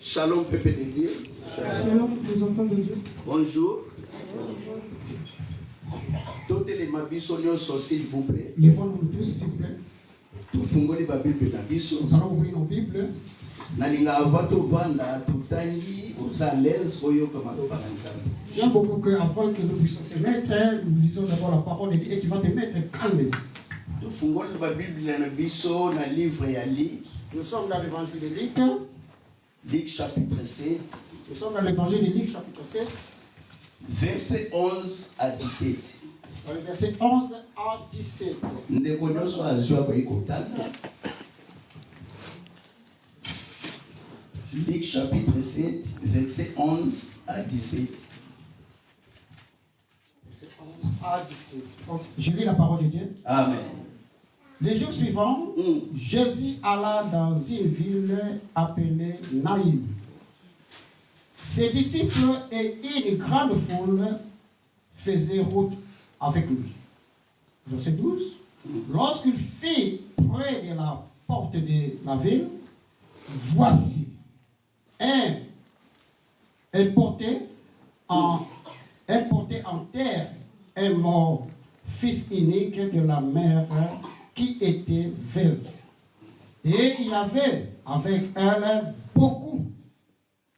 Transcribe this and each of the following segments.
Shalom, peuple de Dieu. Shalom, les enfants de Dieu. Bonjour. Toutes les mabiso s'il vous plaît. Levons-nous tous, s'il vous plaît. Tout fungoli ba Bible na biso. Nous allons ouvrir nos Bibles. Nalinga avato vanda tutangi aux à l'aise oyo comme J'aime beaucoup qu'avant que nous puissions se mettre, nous lisons d'abord la parole de Dieu et tu vas te mettre calme. Tout fungoli ba Bible na biso na livre ya Luc. Nous sommes dans l'évangile de Luc. Luc chapitre 7. Nous sommes dans l'évangile de Luc chapitre 7. Verset 11 à 17. Dans le verset 11 à 17. Ndeko nyonso azwa ba ikotana. Luc chapitre 7, verset 11 à 17. Verset 11 à 17. Donc, je lis la parole de Dieu. Amen. Les jours suivants, Jésus alla dans une ville appelée Naïm. Ses disciples et une grande foule faisaient route avec lui. Verset 12. Lorsqu'il fut près de la porte de la ville, voici un porté en terre un mort, fils unique de la mère qui était veuve. Et il y avait avec elle beaucoup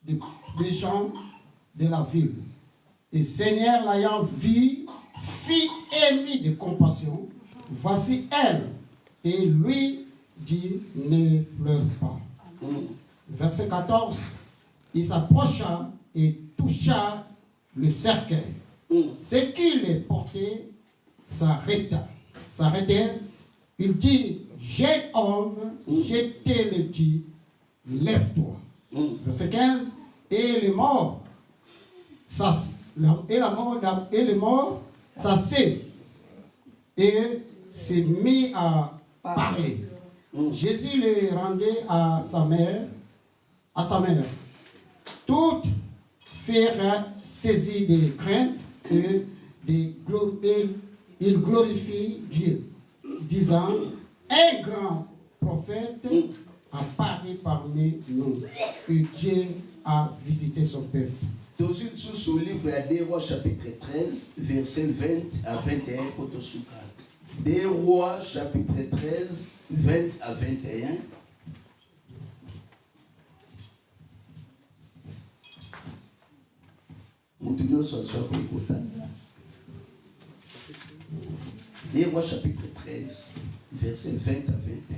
de gens de la ville. Et Seigneur l'ayant vu, fit ému de compassion. Voici elle. Et lui dit, ne pleure pas. Verset 14. Il s'approcha et toucha le cercueil. Ce qui les portait s'arrêtait. Il dit, jeune homme, je te le dis, lève-toi. Verset 15. Et le mort s'assit et s'est mis à parler. Jésus le rendait à sa mère. Toutes furent saisies de crainte et il glorifie Dieu, disant, un grand prophète apparaît parmi nous et Dieu a visité son peuple. Dans une source au livre à 2 Rois chapitre 13, verset 20 à 21, pour 2 Rois chapitre 13, 20 à 21. Deux Rois chapitre 13, verset 20 à 21.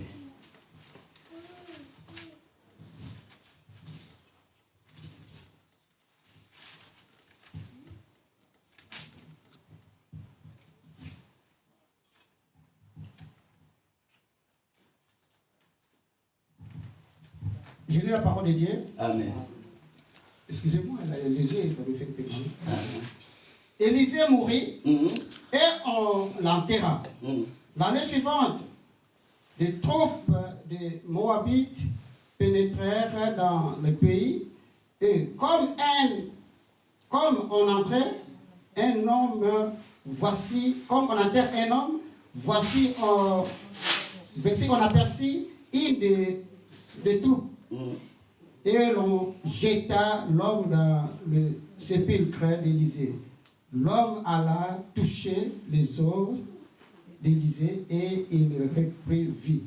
Je lis la parole de Dieu. Amen. Excusez-moi, les yeux, ça me fait péter. Élisée mourit et on l'enterra. L'année suivante, des troupes de Moabites pénétrèrent dans le pays et comme on entrait un homme, voici on aperçut une des troupes. Et l'on jeta l'homme dans le sépulcre d'Élisée. L'homme alla toucher les os d'Élisée et il reprit vie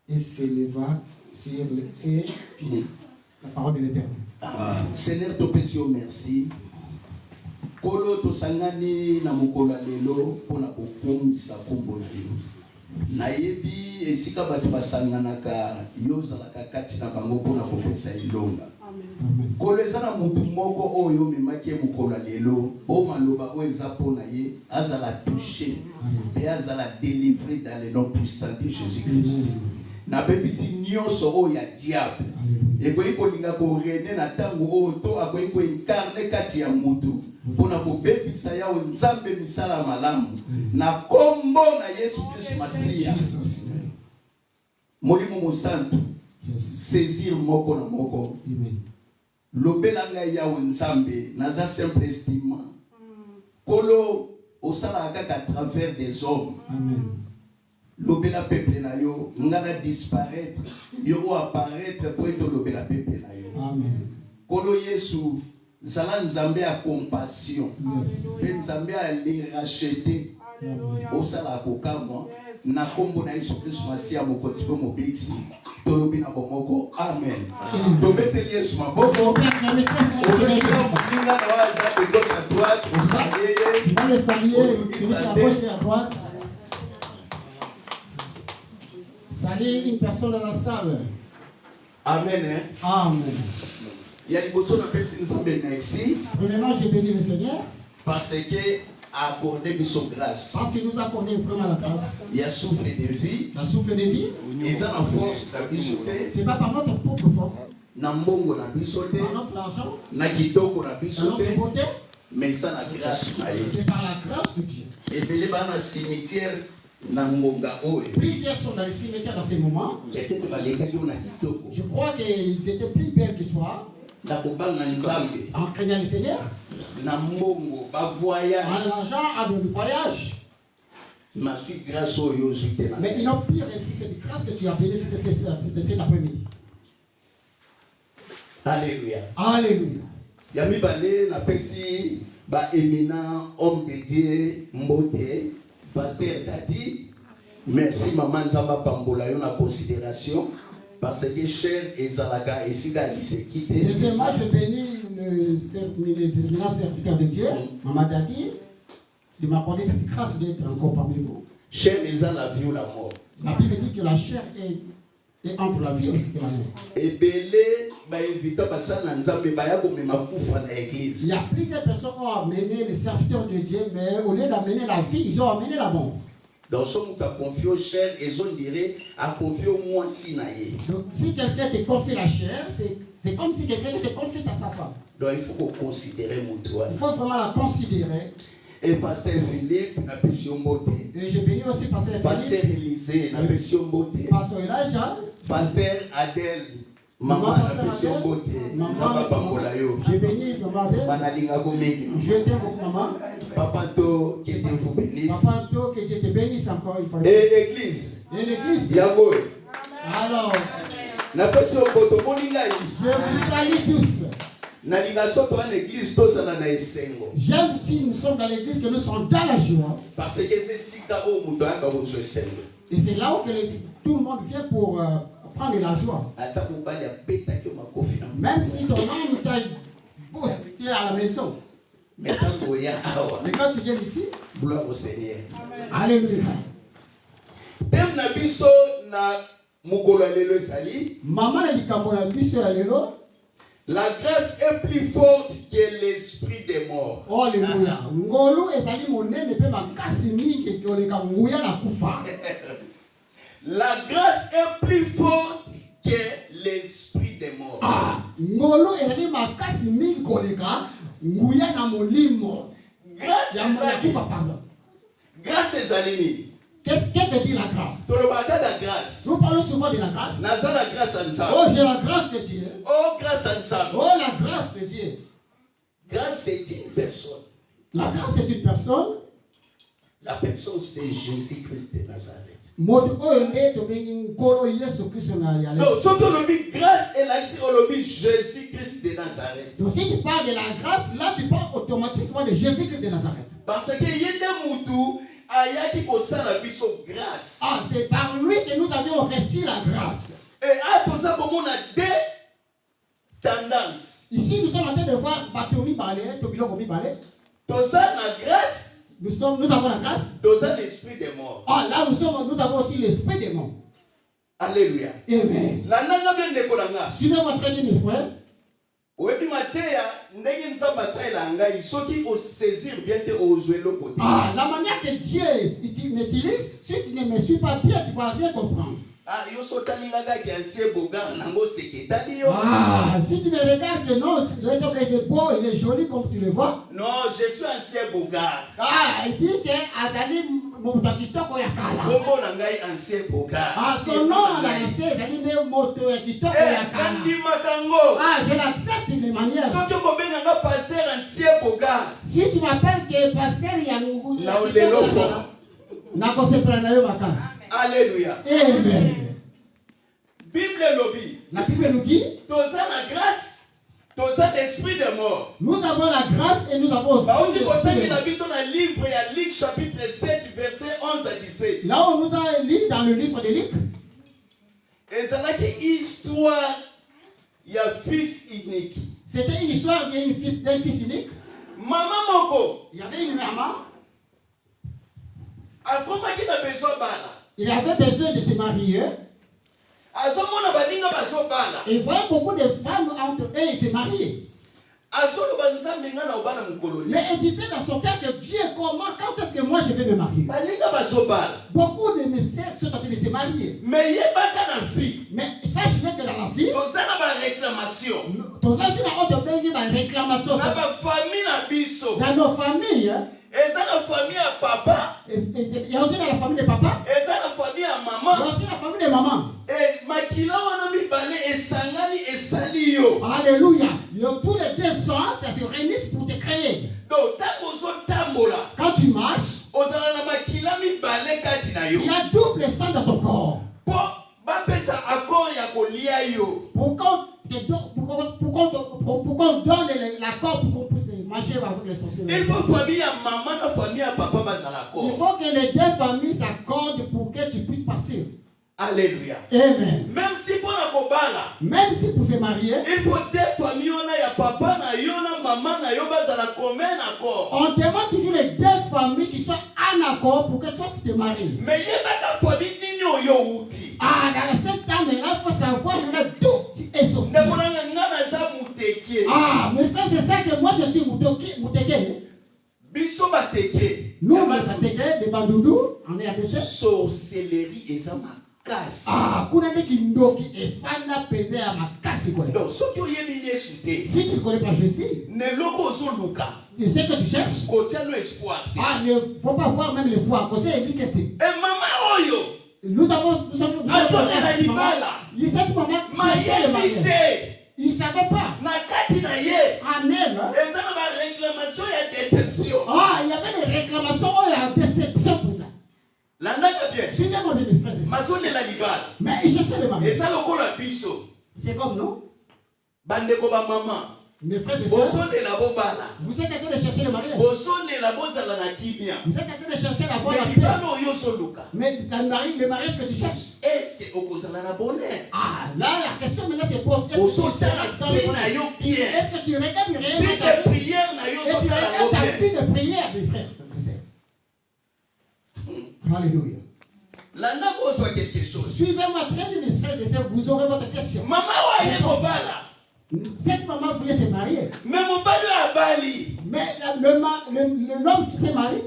et s'éleva sur ses pieds. La parole de l'Éternel. Seigneur, topesio merci. Kolo tosangani na mukolo lelo pona kokongisa kombo lelo. Nayebi esika bato basanganaka yozalaka kati na bango pona kopesa ilonga. Kolo eza na mutu moko oyo memaki mukolo lelo o maloba oyo eza pona ye azala touché et azala délivré dans le nom puissant de Jésus-Christ. Na bebisi nyonso oyo ya diable. Ekoyi kolinga ko rene na tango oyo to akoyi ko incarner kati ya mutu pona ko bebisa ya nzambe misala malamu na kombo na Yesu Kristo Masia. Molimo mosantu saisir moko na moko. Lobela nga ya nzambe naza simple estima. Kolo osala kaka à travers des hommes. lobela peuple na yo ngana disparaître yo apparaître pour être lobela peuple na yo. Amen. Kolo Yesu zala nzambe ya compassion. Pe nzambe a les racheter. Au sala kokamwa na kombo na Yesu Kristo masia mokoti po mobiksi tolobi na bomoko. Amen. Tomete Yesu maboko. Tu vas le saluer, tu vas à gauche et à droite. Salut une personne dans la salle. Amen. Amen. Il y a des personnes qui sont bénies. Premièrement, j'ai béni le Seigneur. Parce que accordé son grâce. Parce qu'il nous a accordé vraiment la grâce. Il y a souffle de vie. La souffle de vie. Ils ont la force d'habiter. C'est pas par notre propre force. Nambongo na bisote. Par notre argent. Na kitoko na Par bisote. notre beauté. Mais ça la grâce. C'est par la grâce de Dieu. Et puis les dans le cimetière Nangonga Oe. Plusieurs sont dans les cimetières dans ces moments. Je Je crois qu'ils étaient plus belles que toi. En craignant le Seigneur. Nambongo ba En voyage. l'argent à le voyage. Ma suis grâce au Yosuke. Mais ils n'ont plus réussi cette grâce que tu as bénéficié cet après-midi. Alléluia. Alléluia. Yami balé na pesi ba éminent homme de Dieu Mbote, pasteur Dadi. Merci maman Nzamba Pambola yo na considération parce que cher ezalaga esika lisekite. Deuxièmement, je bénis le éminent serviteur de Dieu, maman Dadi, de m'accorder cette grâce d'être encore parmi vous. Cher ezala la vie ou la mort. La Bible dit que la chair est entre la vie aussi que la mort. Et belé ba invita basana Nzambe ba ya bomema kufa na église. Il y a plusieurs personnes qui ont amené les serviteurs de Dieu, mais au lieu d'amener la vie, ils ont amené la mort. Donc, si on t'a confié au cher, et on dirait, à confier au moins si naïe. Donc, si quelqu'un te confie la chair, c'est comme si quelqu'un te confie à sa femme. Donc, il faut qu'on considère mon toit. Il faut vraiment la considérer. Et pasteur Philippe, n'a pas si on beauté. Et je bénis aussi pasteur Philippe. Pasteur Élisée, n'a pas si on beauté. Pasteur Elijah. Pasteur Adèle, maman, n'a pas si on beauté. Nzamba Pambola yo. Je bénis maman Adèle. Manalinga Gomegi. Je t'aime beaucoup maman. Papa To, que Dieu vous bénisse. Papa To, que Dieu te bénisse encore une fois. Et l'église. Et l'église. Yago. Alors, n'a pas si on beauté. je vous salue tous. J'aime si nous sommes dans l'église que nous sommes dans la joie. Parce que c'est si et c'est là où tout le monde vient pour prendre la joie. Même si ton âme est à la maison. Mais quand tu viens ici, gloire au Seigneur. Alléluia. Maman a dit la grâce est plus forte que l'esprit des morts. Alléluia. La grâce est plus forte que l'esprit des morts. Grâce est Zalini. Qu'est-ce qu'elle veut dire la grâce? Nous parlons souvent de la grâce. Oh, j'ai la grâce de Dieu. Oh, grâce à Nzambe. Oh, la grâce de Dieu. Grâce c'est une personne. La grâce c'est une personne. La personne c'est Jésus-Christ de Nazareth. Non, surtout le grâce et l'action le Jésus-Christ de Nazareth. Donc si tu parles de la grâce, là tu parles automatiquement de Jésus-Christ de Nazareth. Parce que il y a des moutous. Grâce. Ah, c'est par lui que nous avions reçu la grâce. Et à tout ça, comme on a deux tendances. Ici, nous sommes en train de voir Batomi Balé, Tobilo Gomi Balé. Tout ça, la grâce. Nous avons la grâce. Tout ça, l'esprit des morts. Ah, là, nous avons aussi l'esprit des morts. Alléluia. Amen. La nanga bien de Kolanga. Suivez-moi très bien, mes frères. Ah, la manière que Dieu m'utilise, si tu ne me suis pas bien, tu ne vas rien comprendre. Ah, si tu me regardes, non, il est beau, il est joli comme tu le vois. Non, je suis ancien Bogard. Ah, il dit que Azali Motakitoko Yakala. Ah, son nom, c'est Azali Moto Kitoko Yakala. Ah, je l'accepte de manière. Si tu m'appelles que pasteur Yangou, Alléluia. Amen. Bible lobby. La Bible nous dit, Tous la grâce, tous l'esprit de mort. nous avons la grâce et nous avons aussi l'esprit de mort. Dans le livre, il y a Luc chapitre 7, verset 11 à 17. Là où nous avons lu dans le livre de Luc, Et c'est là que histoire, il y a fils unique. c'était une histoire d'un fils unique. Maman Moko, Il y avait une maman, a comment il a besoin de bala? il avait besoin de se marier. Azomona balinga bazo bala. Et il voyait beaucoup de femmes entre eux et se marier. Azolo banza menga na obana mukolo. Mais il disait dans son cœur que Dieu, comment, quand est-ce que moi je vais me marier? Balinga bazo bala. Beaucoup de mes sœurs sont en train de se marier. Mais yebaka na vie. Mais sache bien que dans la vie, Tozana ba réclamation. tous ceux qui ont obtenu ma réclamation Na ba famille na biso. dans nos familles, Eza na famille à papa. il y a aussi dans la famille de papa, Eza na famille à il y maman. a aussi la famille de maman. Et makila wana mibale esangani esali yo. Alléluia. Tous les deux sens, ça se réunissent pour te créer. Donc tango zo tambola. Quand tu marches, Ozala na makila mibale kati na yo. il y a double sang dans ton corps. Po bapesa accord ya kolia yo. Pour qu'on donne l'accord pour qu'on puisse manger avec les sorciers. Il faut famille à maman na famille à papa bazala Il accord. faut que les deux familles s'accordent pour que tu puisses partir. Alléluia. Amen. Même si pour la kobala, Même si pour se marier, il faut deux familles on a ya papa na yo na maman na yo bazala commun accord. on demande toujours les deux familles qui soient en accord pour que toi tu te maries. Mais yebaka famille nini yo uti. Ah, dans cette temps-là, il faut savoir d'où tu es sorti. Ndakonanga ngana za muteke. Ah, mes frères, c'est ça que moi je suis Mouteke. Biso bateke. Nous, les Mouteke, les Bandoudou, on est à décès. Sorcellerie eza makasi. Ah, Kounane Kindoki et Fana Pédé à ma casse. Donc ce qui oyebi Yesu te. Si tu ne connais pas Jésus, Ne loko zo luka. tu sais que tu cherches. Kotia no espoir te. Ah, il ne faut pas voir même l'espoir. Parce qu'il dit que Et maman oyo. nous sommes cette maman qui cherchait le mariage. Mayebite. Il ne savait pas. Na kati na ye. En elle, Eza na ba réclamation ya déception. ah, il y avait des réclamations, il y a des déceptions pour ça. Landaka bien. Suivez-moi bien, mes frères et sœurs. Mazone la libala. Mais il cherchait le mariage. Eza lokola biso. C'est comme nous, Bandeko ba maman. mes frères et sœurs. Bosone la bobala. Vous êtes en train de chercher le mariage. Bosone la bozala na kibia. Vous êtes en train de chercher d'avoir la Mais paix. libala oyo so luka. Mais le mariage que tu cherches. Est-ce que okozala na bonheur? Ah, là, la question maintenant se pose. Est-ce que tu Osota seras na dans le vie na bonheur? yo bien. Est-ce que tu regardes Vie réellement ta de vie? prière na yo Et tu sota na regardes ta bien. vie de prière, mes frères. C'est ça. Alléluia. Landa bozwa quelque chose. Suivez-moi très bien, mes frères et sœurs. Vous aurez votre question. Maman wa ye mobala. Cette maman voulait se marier. Mais mobali abali. Mais l'homme qui s'est marié,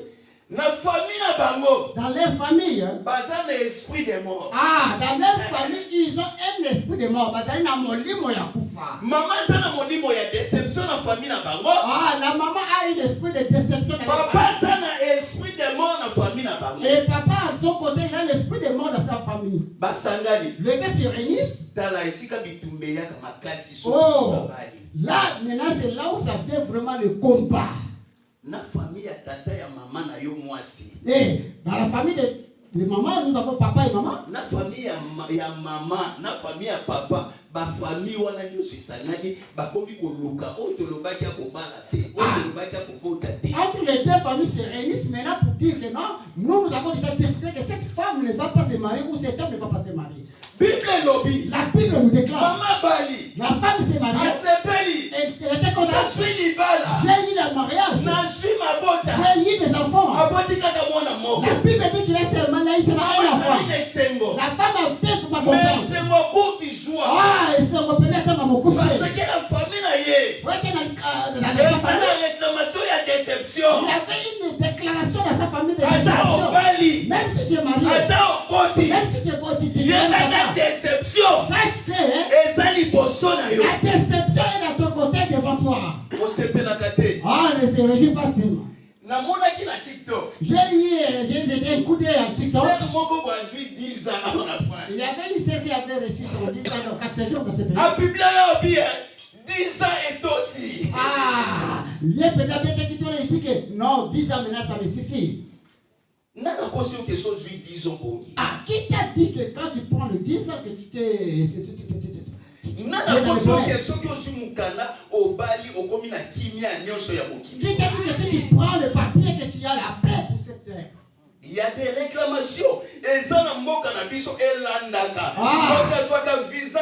Na famille na bango. dans leur famille, Baza na esprit de mort. ah, dans leur famille, ils ont un esprit de mort. Bazali na molimo ya kufa. Maman za na molimo ya déception na famille na bango. Ah, la maman a un esprit de déception dans la Papa famille. za na esprit de mort na famille na bango. Et papa, de son côté, il a l'esprit de mort dans sa famille. Basangani. Les deux se réunissent. Tala esika bitumbe ya makasi so Oh, babali. là, maintenant, c'est là où ça fait vraiment le combat. Na famille ya tata ya maman na yo mwasi. Et dans la famille de maman, nous avons papa et maman. Na famille ya maman, na famille ya papa, ba famille wana nyusu isangani bakomi koluka oyo tolobaki ya kobala te, oyo tolobaki ya kobota te. Entre les deux familles se réunissent maintenant pour dire que non, nous avons déjà décidé que cette femme ne va pas se marier ou cet homme ne va pas se marier. Bible lobi. La Bible nous déclare. Mama bali. La femme s'est mariée. Asepeli. Elle était contente. Na suis libala. J'ai eu le mariage. Na suis mabota. J'ai eu des enfants. Aboti kaka mwana moko. La Bible dit qu'il a seulement là, il s'est marié un enfant. Mama sengo. La femme a peut-être pas Mais contente. sengo kuti joie. Ah, elle se reconnaît comme mon cousin. Parce que la famille na ye. Ouais, dans Et sa ça famille. na réclamation ya déception. Il y avait une déclaration dans sa famille de Ata déception. obali. Même si tu es marié, Ata okoti. même si tu es marié, tu te Ye na marié. déception. Sache que hein, Eza liboso na yo. la déception est dans ton côté devant toi. Osepelaka te. Ah, ne se réjouis pas tellement. Namonaki na TikTok. J'ai eu un coup d'œil à TikTok. Sœur moko bazwi 10 ans en France. Il y avait une série qui avait reçu son 10 ans, 4 jours dans ce pays. A Biblia yo bien 10 ans est aussi. Ah, il y a peut-être qui te dit que non, 10 ans maintenant ça me suffit. Ah, qui t'a dit que quand tu prends le 10 que tu t'es... Qui t'a dit que si tu prends le papier que tu as la paix pour cette terre? Il y a des réclamations. Et ça, on a cannabis et l'andaka. Donc, il y a visa.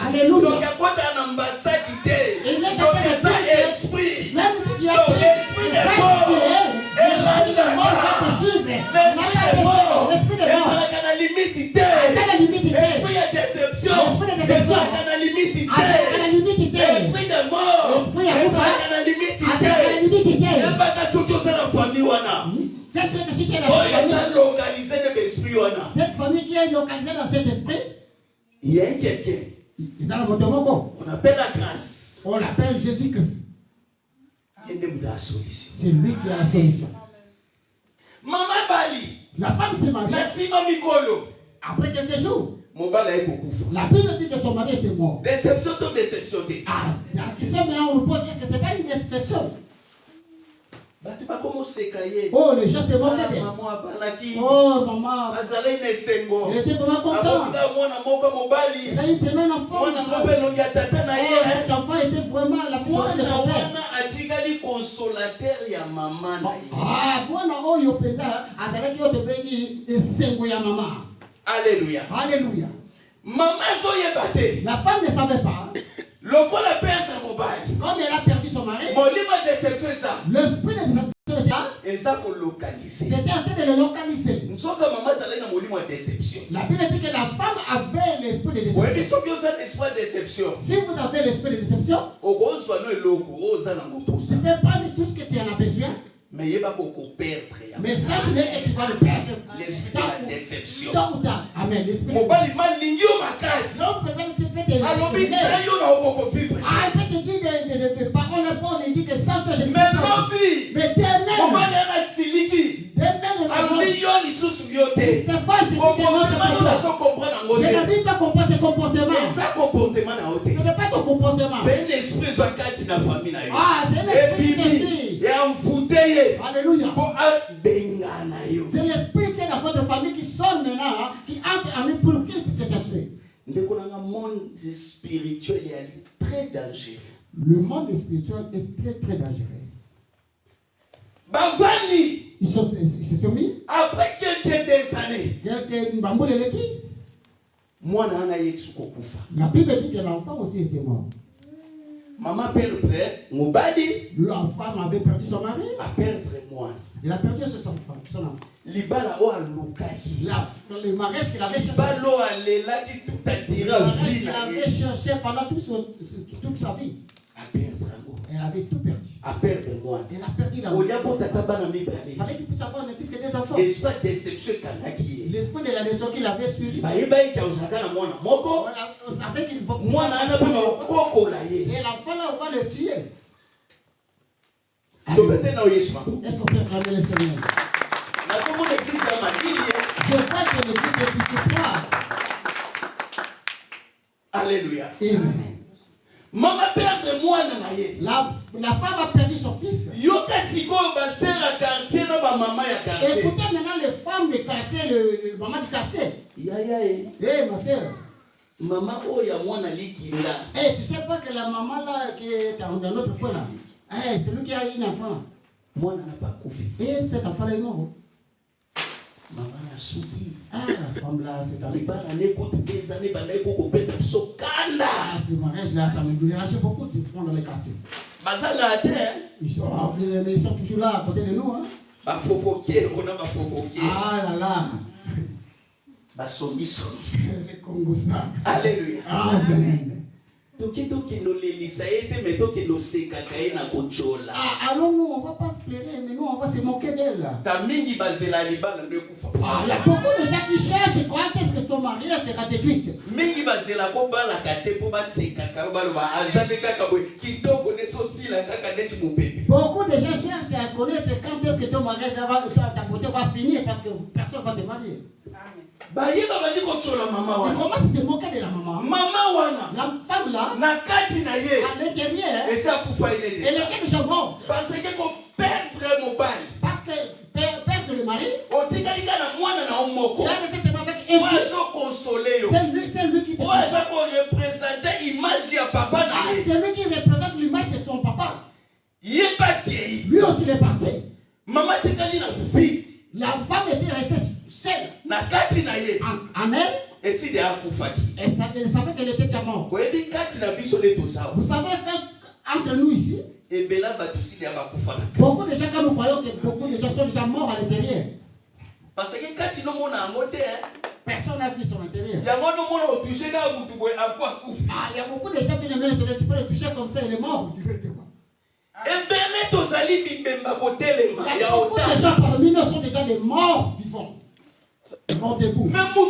Alléluia. Donc, il y a quoi dans l'ambassade. Donc, il y a ça esprit. Même si tu as l'esprit de mort. Et l'andaka. L'esprit de mort. Et ça, la limite. L'esprit de déception. Et ça, la limite. L'esprit de mort. Et ça, la limite. Il y a pas de chose que la famille wana. C'est sûr que si tu es cette famille qui est localisée dans cet esprit, il y a quelqu'un. On appelle la grâce. On l'appelle Jésus-Christ. C'est lui qui a la solution. Maman Bali. La femme s'est mariée. Après quelques jours. La Bible dit que son mari était mort. Déception ou déception? Ah, la question maintenant on nous pose, est-ce que ce n'est pas une déception? Oh, les gens se moquaient. Oh, maman. Il était vraiment content. Il a une semaine enfant. Oh, cet enfant était vraiment la foi de son père. Ah, voilà, oh, il y a maman. Alléluia. Alléluia. Maman, la femme ne savait pas. Comme elle a perdu son mari, l'esprit de déception c'était en train de le localiser. La Bible dit que la femme avait l'esprit de déception. Si vous avez l'esprit de déception, tu peux prendre tout ce que tu en as besoin. Mais sache bien que tu vas le perdre. L'esprit de la déception. Amen. L'esprit de ah, il peut te dire des paroles bonnes. Il dit que sans toi je ne peux pas. Mais demain, c'est pas je dis que non, c'est pas toi. Je n'arrive pas à comprendre tes comportements. Ce n'est pas ton comportement. C'est un esprit de la famille. Ah, c'est l'esprit de alléluia. C'est l'esprit qui est dans votre famille qui sonne maintenant, qui entre en nous pour qu'il puisse s'exercer. Le monde spirituel est très dangereux. Le monde spirituel est très très dangereux. Ils se sont mis. Après quelques années. La Bible dit que l'enfant aussi était mort. Maman perd Mobali. La femme avait perdu son mari. A perdre moi. Il a perdu son enfant. Libala o alukaki. Le mariage qu'il avait cherché. Balo alelaki tout a tiré. Le mariage qu'il avait cherché pendant toute sa vie. A perdre. Elle avait tout perdu. A perdre moi. Elle a perdu la vie. Il fallait qu'il puisse avoir un fils que des enfants. L'esprit de déception kanaki. L'esprit de la déception qu'il avait suivi. On savait qu'il va et l'enfant là, on va le tuer. Est-ce qu'on peut acclamer le Seigneur? Je crois que l'église est plus croire. Alléluia. Amen. Maman perd moi la femme a perdu son fils. Écoutez maintenant les femmes du quartier, le maman du quartier. Eh ma soeur. Maman tu sais pas que la maman là qui est dans notre foi là, c'est lui qui a eu un enfant. Et cet enfant là est mort. Maman a soutenu. Comme là, c'est le mariage là, ça me dérange beaucoup de prendre dans les quartiers. Ils sont toujours là à côté de nous. Hein? Ah là là. Les Congos. Alléluia. Amen. Alors nous, on ne va pas se plairer, mais nous, on va se moquer d'elle. Il y a beaucoup de gens qui cherchent quand est-ce que ton mariage sera détruit. Beaucoup de gens cherchent à connaître quand est-ce que ton mariage ta beauté va finir parce que personne ne va te marier. Ils commencent à se moquer de la maman. La femme là, à l'intérieur, elle était déjà morte. Parce que perdre le mari, elle savait qu'elle était déjà morte. Vous savez qu'entre nous ici, beaucoup de gens, quand nous voyons que beaucoup de gens sont déjà morts à l'intérieur. Parce que quand tu n'as personne n'a vu son intérieur. Il y a beaucoup de gens qui ne veulent tu peux le toucher comme ça, il est mort directement. Il y a beaucoup de gens parmi nous sont déjà des morts vivants. Morts debout. Personne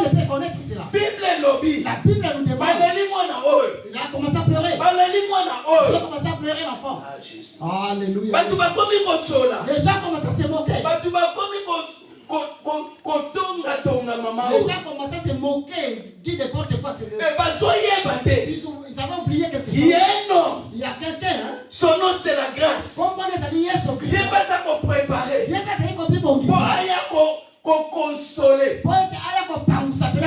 ne peut connaître cela. La Bible nous demande. Il a commencé à pleurer. Il a commencé à pleurer l'enfant. Alléluia. Les gens commencent à se moquer. Les gens commencent à se moquer, dire n'importe quoi. Ils avaient oublié quelque chose. Il y a quelqu'un. Hein? Son nom c'est la grâce. Il n'est pas ça qu'on préparer. Il n'est pas ça qu'on consoler. Mais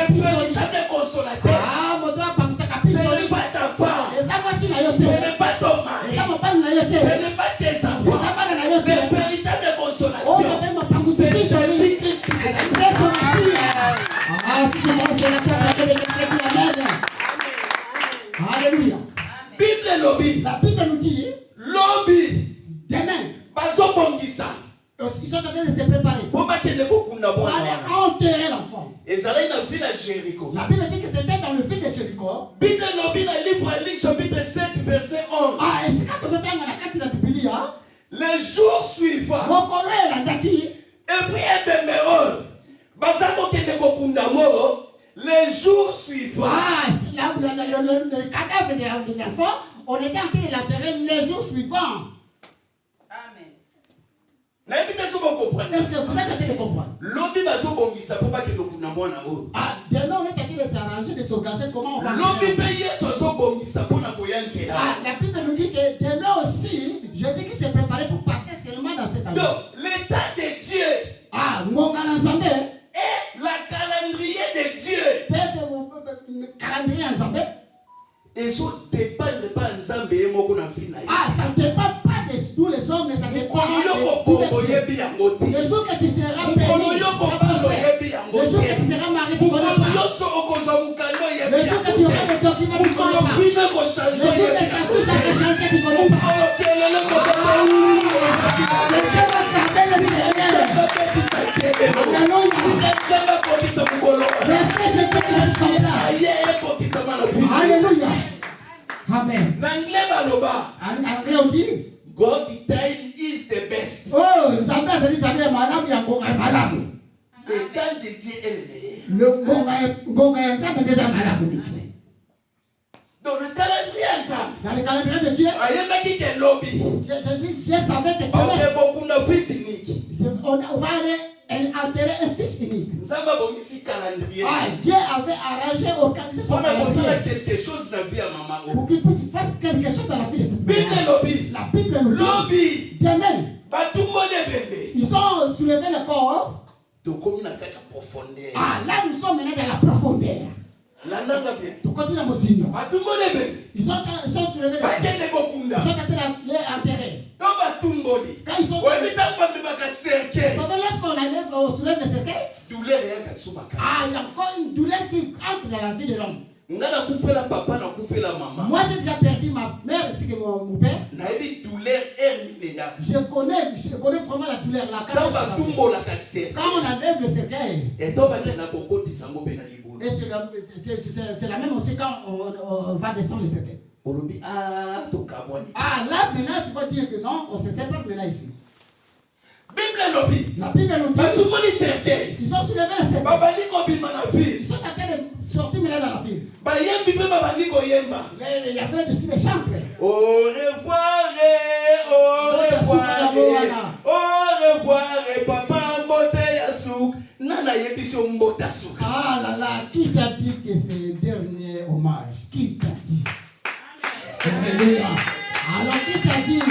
véritable consolateur. Ce n'est pas ta femme. Ce n'est pas ton mari. Ce n'est pas tes enfants. Mais véritable consolation. C'est Jésus-Christ. Alléluia. Bible lobby. La Bible nous dit lobby. Demain. Ils sont en train de se préparer pour aller enterrer l'enfant. La Bible dit que c'était dans le ville de Jéricho. Bible lobby dans le livre Luc chapitre 7 verset 11. Est-ce que vous êtes dans la carte de la Bible? Le jour suivant. Et puis le jour suivant. Le cadavre de l'enfant, on était en train de l'enterrer le jour suivant. Amen. Est-ce que vous êtes en train de comprendre? Demain on est en train de s'arranger, de s'organiser comment on va. La Bible nous dit que demain aussi, Jésus qui s'est préparé pour passer seulement dans cette année. Donc, l'état de Dieu. Et la calendrier de Dieu. Calendrier ensemble. Et ça dépend pas ensemble et mon qu'on a fini. Ça ne dépend pas de tous les hommes, mais ça dépend de le jour que tu seras béni, le jour que tu seras marié, tu connais pas. Le jour que tu auras des documents, tu connais pas. Le jour que ta vie ça va changer, tu connais pas. Alléluia. Amen. L'anglais on dit God time is the best. Oh, Nzambe azali Nzambe ya malamu ya ngonga ya malamu. Le temps de Dieu est le meilleur. Ngonga ya Nzambe ndeza malamu niki. Dans le calendrier ensemble. Dans le calendrier de Dieu. Dieu savait que on va aller enterrer un fils unique. Dieu avait arrangé, organisé son calendrier quelque chose dans la vie à maman. pour qu'il puisse faire quelque chose dans la vie de cette maman. La Bible nous dit demain, ils ont soulevé le corps. Là nous sommes maintenant dans la profondeur. Tout continue à Mosino. Ils sont soulevés. Ils sont en train de les enterrer. Quand ils sont lorsqu'on enlève, on soulève le cercueil. Il y a encore une douleur qui entre dans la vie de l'homme. Moi j'ai déjà perdu ma mère ainsi que mon père. Je connais vraiment la douleur là. Quand on enlève le cercueil. Et c'est la même aussi quand on va descendre le cercueil. Là maintenant tu vas dire que non, on se sépare maintenant ici. La Bible nous dit ils ont soulevé le cercueil. Ils sont en train de sortir maintenant dans la ville. Il y avait dessus les chants. Au revoir, au revoir, au revoir, papa mbote yasouk. Nana yebiso mbota souk. Ah là là, qui t'a dit que c'est le dernier hommage? Qui t'a dit? Alléluia. Alors qui t'a dit?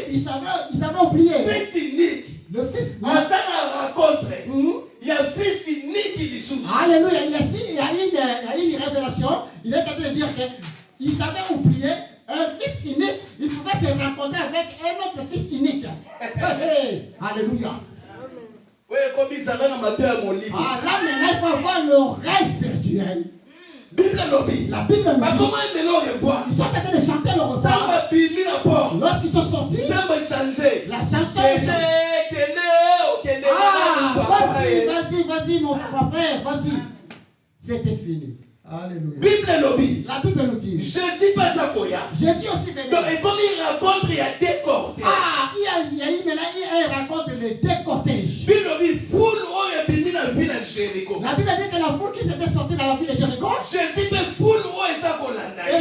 Ils savaient oublier. Fils unique. Le fils unique. En ça rencontre. Il y a fils unique qui lui souffre. Alléluia. Il y a une révélation. Il est en train de dire qu'ils savaient oublier un fils unique. Ils pouvaient se rencontrer avec un autre fils unique. Alléluia. Oui, Ah, là maintenant, il faut avoir l'oreille spirituelle. La Bible nous dit. Ils sont en train de chanter le refrain. Lorsqu'ils sont sortis, la chanson est chantée. Ah, vas-y, mon frère, vas-y. C'était fini. Alléluia. La Bible nous dit. Jésus aussi venu. Donc, et comme il raconte, il y a des cortèges. Ah, il y a eu maintenant, il raconte les deux cortèges. La Bible dit que la foule qui s'était sortie dans la ville de Jéricho. Et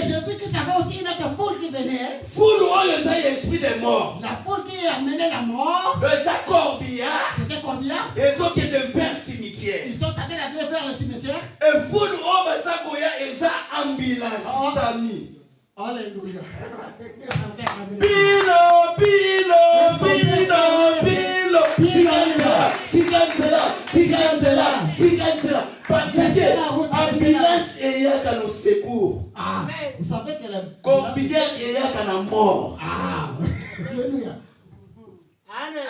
Jésus qui savait aussi une autre foule qui venait. La foule qui amenait la mort. C'était corbillard. Ils sont en train d'aller vers le cimetière. Et foule ambulance. Alléluia. Tigansela. Parce que ambulance et yaka no secours. Ah, vous savez que la combien et yaka na mort. Ah, alléluia. Amen.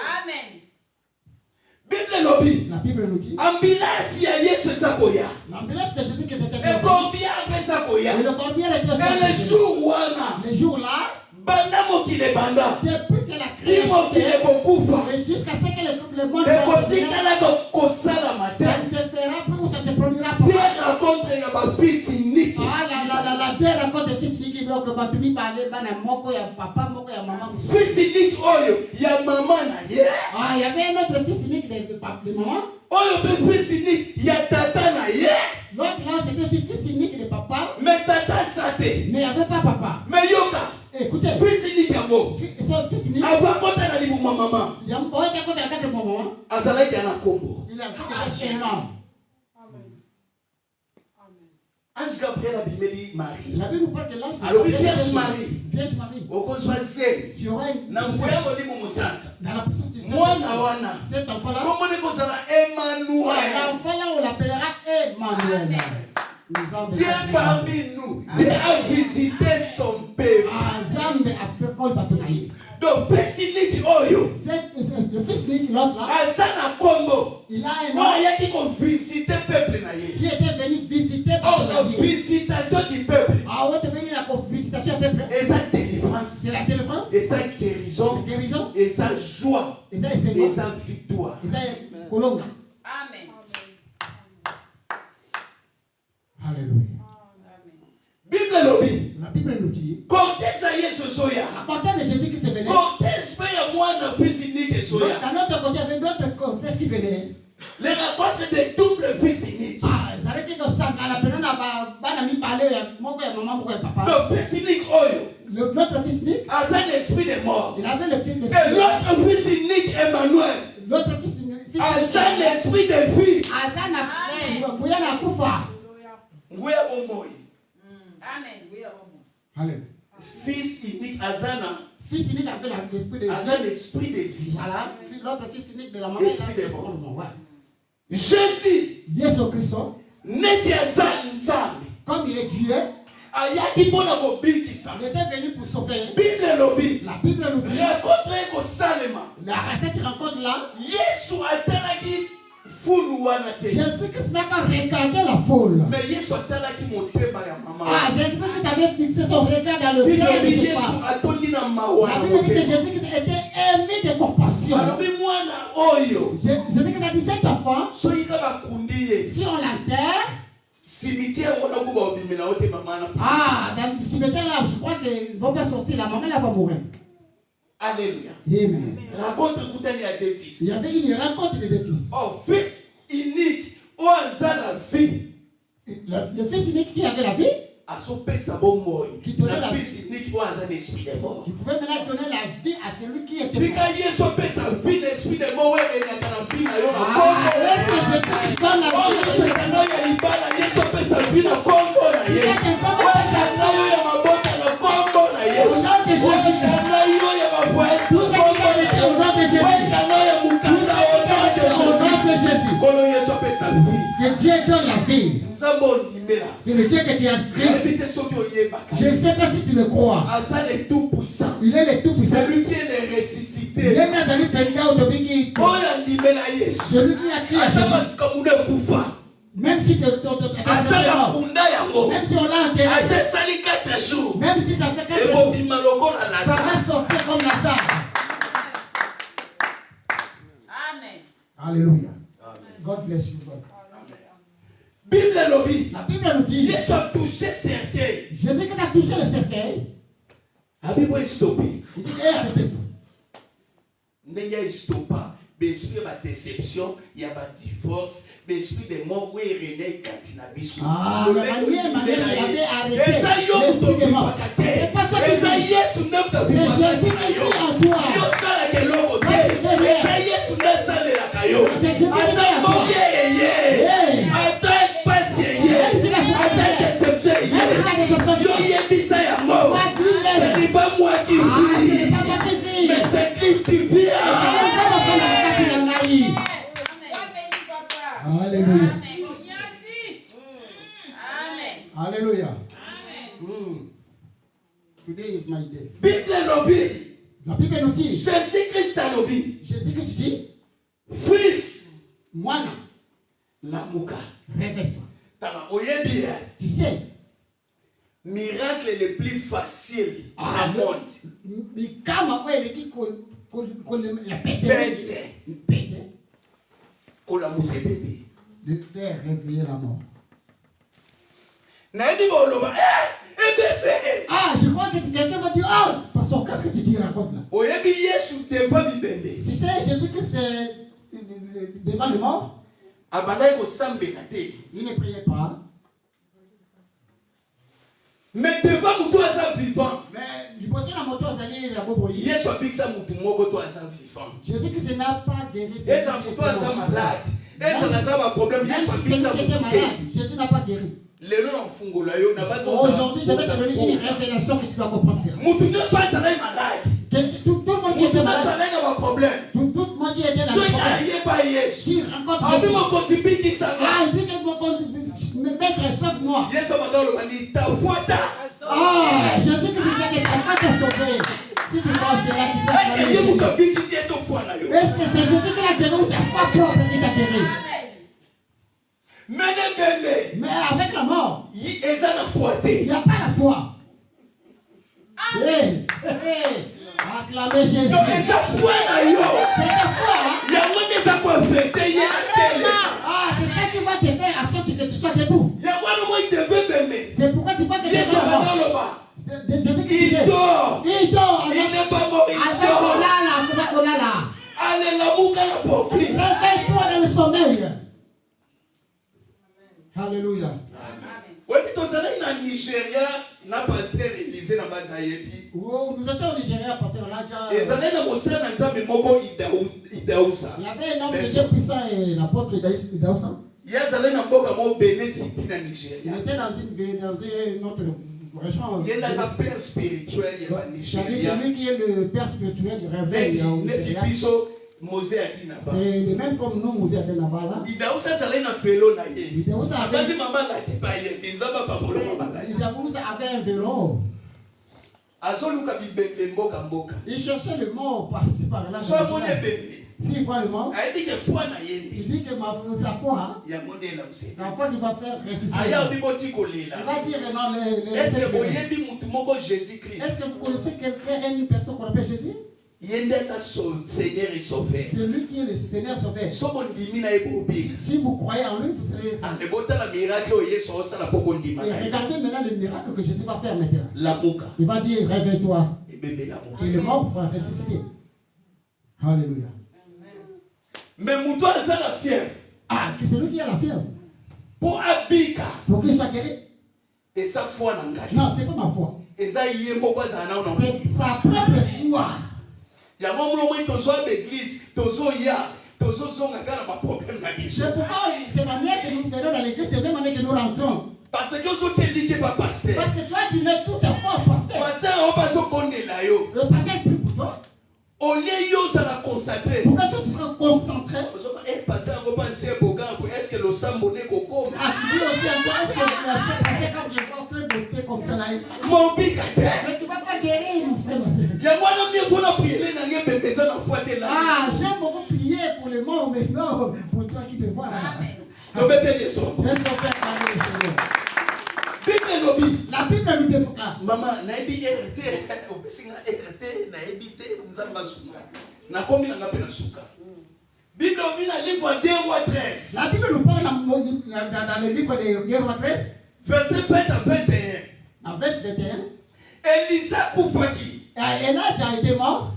La Bible nous dit. Ambulance ya Yesu sakoya. L'ambulance de Jésus qui s'était et combien après sakoya. Et le combien était ça. Et le jour wana. Les jours là. Bandamo qui les banda. Depuis que la création jusqu'à ce que le monde ça ne se fera plus ou ça ne se produira pas. Dieu raconte ya fils unique. Ah Dieu raconte des fils uniques donc batumi parler bana moko ya papa moko ya maman. Fils unique oyo ya maman na ye. Ah, il y avait un autre fils unique de maman. Oyo be fils unique ya tata na ye. L'autre là c'était aussi fils unique de papa. Mais tata sate. Mais il n'y avait pas papa. Mais yoka. Écoutez, fils unique yamo. Son fils unique. Avant quand na libu maman. Yambo est à côté de la carte de maman. Azala ki ana kombo. Il a fait un an. Ange Gabriel a bimeli Marie. La Bible nous parle de l'ange. Alors Vierge Marie. Vierge Marie. Okozwa zeli. Tu aurais na ngoya molimo musaka. Dans la puissance du Seigneur. Mwana wana. Cet enfant là. Comment on kozala Emmanuel. L'enfant là on l'appellera Emmanuel. Dieu parmi nous. Dieu a visité son peuple. Ah, Zambe a fait quoi batonaï. Donc fils unique oyo. Le fils unique l'autre là. Azana Kombo. Il a un nom. Il y a qui visité peuple na ye. Qui était venu visiter la visitation du peuple. Ah ouais, tu es venu la visitation du peuple. Et sa délivrance. C'est la délivrance. Et sa guérison. Et sa joie. Et sa victoire. Et sa colonga. Amen. Alléluia. La Bible nous dit. Cortège à Yesu soya. La cortège de Jésus qui s'est venu. Cortège paye à moi un fils unique soya. Dans notre côté, il y avait d'autres cortèges qui venaient. Les rencontres des doubles fils uniques. Ah, ça veut dire que ça, à la peine, on a mis parler, mon père, maman, mon papa. Le fils unique oyo. L'autre fils unique. A un esprit de mort. Il avait le fils de. Et l'autre fils unique Emmanuel. L'autre fils unique. A un esprit de vie. A ça n'a. Nguya na kufa. Nguya bomoi. Amen. Alléluia. Fils unique Azana. Fils unique avait l'esprit de vie. Azana l'esprit de vie. Voilà. L'autre fils unique de la maman. L'esprit de mort. Jésus. Jésus Christ. Neti Azana Nzambe. Comme il est Dieu. Ayaki pona ko bikisa. Il était venu pour sauver. Bible lobi. La Bible nous dit. La contre ko salema. Cette rencontre là. Yesu atalaki foule wana te. Jésus Christ n'a pas regardé la foule. Mais Yesu atalaki motema ya mama. Ah, Jésus Christ avait fixé son regard dans le cœur de ses femmes. La Bible dit que Jésus Christ était aimé de compassion. Jésus Christ a dit cet enfant. Si on l'enterre. Ah, dans le cimetière là, je crois qu'ils ne vont pas sortir. La maman là va mourir. Alléluia. Amen. Rencontre Koutani a deux fils. Il y avait une rencontre de deux fils. Oh, fils unique. Où a la vie? Le fils unique qui avait la vie. Qui donnait la fils unique où a un esprit de mort. Qui pouvait maintenant donner la vie à celui qui était mort. Sa vie l'esprit de mort. Est-ce que Jésus donne la que Dieu donne la vie. Que le Dieu que tu as créé. Je ne sais pas si tu le crois. Il est le tout puissant. Celui qui est le ressuscité. te. Yena zali penda utobiki. Oyo ndimela Yesu. Celui qui a crié à Ata Jésus. makamuna kufa. Même si Ata bakunda yango. même si on l'a enterré. Ata sali 4 jours. Même si ça fait 4 Et jours. bobima lokola Ça Lazare. va sortir comme Lazare. Amen. Alléluia. God bless you, God. Bible lobi. La Bible nous dit, Yesu a touché cercueil. Jésus qui a touché le cercueil, Abibo stoppé. il dit, hé, arrêtez-vous. Ndenge stoppa. L'esprit de déception, il y a un divorce, l'esprit de mort, oui, René Katina Bissou. Ah, la manière qu'il avait arrêté. Et ça, l'esprit de mort. C'est pas toi qui et ça, dis. Yesu n'a pas C'est Jésus qui dit en toi. Yo sala ke loko te. Ouais, c'est vrai. Et ça, Yesu n'a sala la kayo. C'est Jésus qui dit Attends, en toi. mon bien, Hey. attends, passe, Même si la attends, déception, Même si la déception. yo yebisa ya mort. Pas dit, Ce n'est pas moi qui Ah, ce n'est vis, pas moi qui vis. mais c'est Christ qui vit. Alléluia. Amen. Alléluia. Today is my day. Bible lobi. La Bible nous dit, Jésus-Christ a lobi. Jésus-Christ dit, Fils, Moana, lamuka. réveille-toi. Tala oyebi ya. Tu sais, Miracle le plus facile Ah, au monde. mais kama kweli kiko ya Pete. pete, Kolamusa bébé. de faire réveiller la mort. Nayebi boloba. Bébé. Ah, je crois que quelqu'un va dire, ah, pasteur, qu'est-ce que tu racontes là? Oyebi Yesu devant bibende. Tu sais, Jésus que c'est devant les morts, Abandai ko sambela te. il ne priait pas. Mais devant mutu aza vivant. Mais il posait la moto à salir la boboyi. Yesu abikisa mutu moko to aza vivant. Jésus que ce n'a pas guéri. Eza mutu aza malade. Eza naza ba problème Même Yesu si abikisa celui qui était mutu malade, te. Jésus n'a pas guéri. Lelo na fungola yo na bazo. Aujourd'hui, je vais te donner une révélation que tu dois comprendre. Mutu nyonso azala malade. Tout le monde qui Mutu était nyonso malade, azala na ba problème. tout le monde qui était dans So le ya problème, yeba Yesu. qui rencontre Abi Jésus. mo kotibiki sanga. Ah, il dit que me mettre sauf moi. Yesu abandolo bani ta fuata. Ah, Jésus que c'est que ta foi t'a sauvé. Si tu penses cela, tu peux Est-ce que Yesu faire. kabiki si eto fuana yo? Est-ce que c'est Jésus qui l'a guéri ou ta foi propre qui t'a guéri? Mene bembe. Mais avec la mort, Yi eza na il fuate. n'y a pas la foi. Hey, acclamez Jésus. Yo eza fuana yo. C'est ta foi, hein? Yango neza ko affecter ye atele. Ah, c'est ça qui va te faire en sorte que tu sois debout. Yango no mo ideve bembe. C'est pourquoi tu vois que tu Yesu sois mort. abandolo ba. Jésus qui disait, Il dort. il dort Il avec n'est pas mort, il dort. Olala, avec Olala. Allez la muka la pokri. Réveille-toi dans le sommeil. Alléluia. Webi tozali na Nigeria na pasteur Élysée na bazayebi. Oh, nous étions au Nigeria parce qu'on a déjà. Ezali na mosala na Nzambe moko idausa. Il y avait un homme de Dieu puissant et l'apôtre Idaoussa. Yazali na mboka mo Benin City na Il Nigeria. était dans une autre région. Il est dans un père spirituel ya C'est Nigeria. celui qui est le père spirituel du réveil. Neti biso Mose ati na ba. C'est le même comme nous, Moussé Adenabala. Idausa azali na felo na ye. Idaoussa Abazi avait, mama lati ba ye nzamba pa bolo mama. Idaoussa avait un vélo. Azoluka bibembe mboka mboka. Il cherchait le mort par-ci par-là. So amone bembe. S'il voit le mort, Ayebi ke foi na ye il ni. dit que sa foi, Ya monde la mse. sa foi qui va faire ressusciter. Aya biboti Il kolela. va dire non, Est-ce que boyebi mutu moko Jésus-Christ? Est-ce que vous connaissez quelqu'un, une personne qu'on appelle Jésus? Yende sa Seigneur et Sauveur. C'est lui qui est le Seigneur sauveur. Somo ndimi na ebobi. Si vous croyez en lui, vous serez. Ande bota la miracle o Yesu osala poko ndima Et na ye. regardez maintenant le miracle que Jésus va faire maintenant. La muka. Il va dire réveille-toi. Ebembe la muka. Et le mort va ressusciter. Alléluia. Mais mutu aza na fièvre. Ah, c'est lui qui a la fièvre. Po abika. Pour qu'il soit guéri? Eza foi na ngati. Non, c'est pas ma foi. Eza ye moko azala na ona. C'est sa propre foi. Yango mlo mwe tozo à l'église, tozo ya, tozo zonga kala ba problème na biso. C'est pourquoi c'est la manière que nous venons dans l'église, c'est la même manière que nous rentrons. Parce que ozo teli ke pas pasteur. Parce que toi, tu mets toute ta foi au pasteur. Pasteur o pas so bondela yo. Le pasteur prie pour toi. Au lieu yo ça la concentré. Pour que toi, tu sois concentré. Eh pasteur ko pas se boga ko est-ce que le sambo ne ko koma? Ah, tu dis aussi à toi, est-ce que le pasteur, quand je vois plein de beauté comme ça là, Mon bika te. mais tu ne vas pas guérir, mon frère, ma soeur. Yango na mie ko na prier na nge bebeza na foi batela. Ah, j'aime beaucoup prier pour les morts, mais non, pour toi qui te vois. Amen. Tobete yeso. Laisse-moi faire parler le Seigneur. Bible lobi. La Bible nous dit pourquoi. Maman, naebi RT, opesinga RT, naebi te, nzamba suka. Na komi na ngape na suka. Bible lobi na livre 2 rois 13. La Bible nous parle dans le livre de 2 rois 13, Verset 20 à 21. en 21. Elisa Koufaki. Elijah a été mort.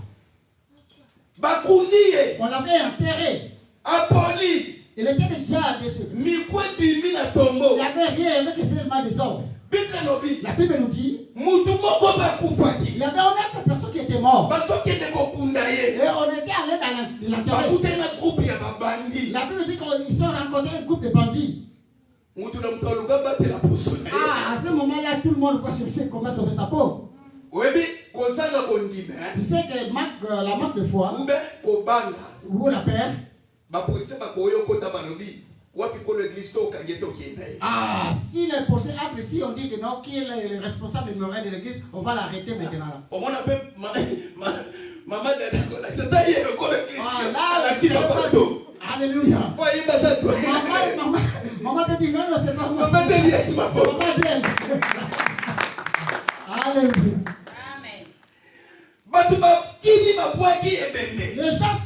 Bakunie. On l'avait enterré. Apoli. Il était déjà décédé. Mikwe bimi na tombo. Il n'y avait rien avec seulement des hommes. Bible lobi. La Bible nous dit Mutu moko bakufaki. il y avait une autre personne qui était morte. Basokende kokunda ye. Et on était allé dans l'enterrer. Bakute na groupe ya babandi. La Bible dit qu'ils sont rencontrés un groupe de bandits. Mutu na mutaluga batela poso na ye. Ah, à ce moment-là, tout le monde va chercher comment sauver sa peau. Webi kozanga kondime. Tu sais que la marque de foi, Ube kobanga. ou la paix, Bapolisi bakoyo kota balobi. Wapi ko l'église to kangeto kienda ye. ah, si les policiers entrent ici, on dit que non, qui est le responsable numéro 1 de l'église, on va l'arrêter maintenant. On appelle maman de la c'est-à-dire ko l'église. Ah, là, c'est pas bateau. Alléluia. Moi il basa toi. Maman te dit non, non, c'est pas moi. Maman te dit yes ma femme. Maman d'elle. Alléluia. Amen. Batu ba kini ba boaki ebende. Les gens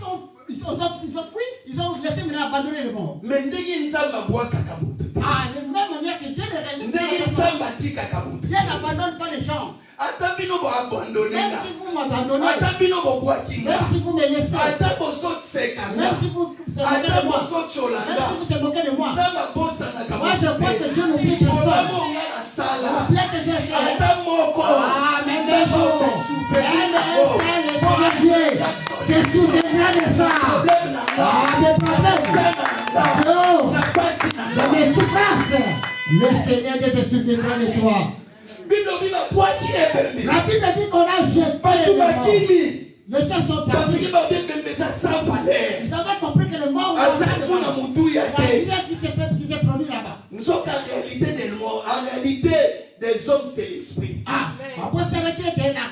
ils ont fui, ils ont laissé maintenant abandonner le monde. Mais ndenge nzamba boaka kabutu. Ah, de même manière que Dieu ne rejette pas Ndenge les gens. nzamba tika kabutu. Dieu n'abandonne pas les gens. Ata bino bo abandonner. Même si vous m'abandonnez, Ata bino bo boaki. même si vous me laissez, Ata boso sekanga. même si vous vous moquez Ata de moi, boso même cholanga. si vous vous moquez de moi, Nzamba bosa na kabutu. moi je crois que Dieu n'oublie personne. Bonga sala. Le bien que j'ai fait, Ata moko. ah, même un Nzamba jour, se souverain. le Seigneur Dieu se souviendra de ça. Problème na Ah, mes problèmes, oh, na pasi na. de mes souffrances, le Seigneur Dieu se souviendra de toi. Bino bina boaki ebende. La Bible dit qu'on a jeté Batu les morts. bakimi. Les gens sont Parce partis. que ba bembe ça sans valeur. Ils avaient compris que le mort Azazo na mutu il y ya a te. rien qui s'est produit là-bas. Nous sommes en réalité des morts. En réalité, des hommes, c'est l'esprit. Ah, après c'est vrai qu'il était là.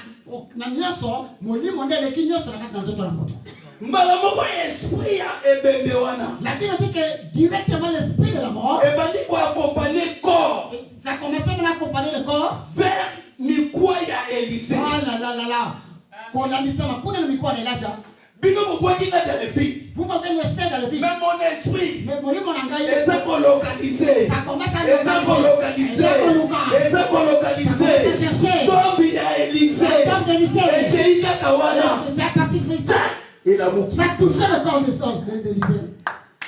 Na nyonso, moni mondele ki nyonso na dans notre moto. Mbala moko esprit ya ebembe wana. La Bible dit que directement l'esprit de la mort, Ebandi ko accompagner corps ça commençait à accompagner le corps. vers mikwa ya Élisée. Ah là là là là. Qu'on a mis ça, qu'on a mis quoi de là déjà. Bino boboki na dans le vide. Vous m'avez laissé dans le vide. Mais mon esprit, Mais moni mon engagé. les a localisés. Ça commence à Les a localisés. Les a localisés. Tombe ya Élisée. Et Keïka Kawana. C'est à partir de ça. Et la mouki. Ça touchait le corps de sens de l'Élysée.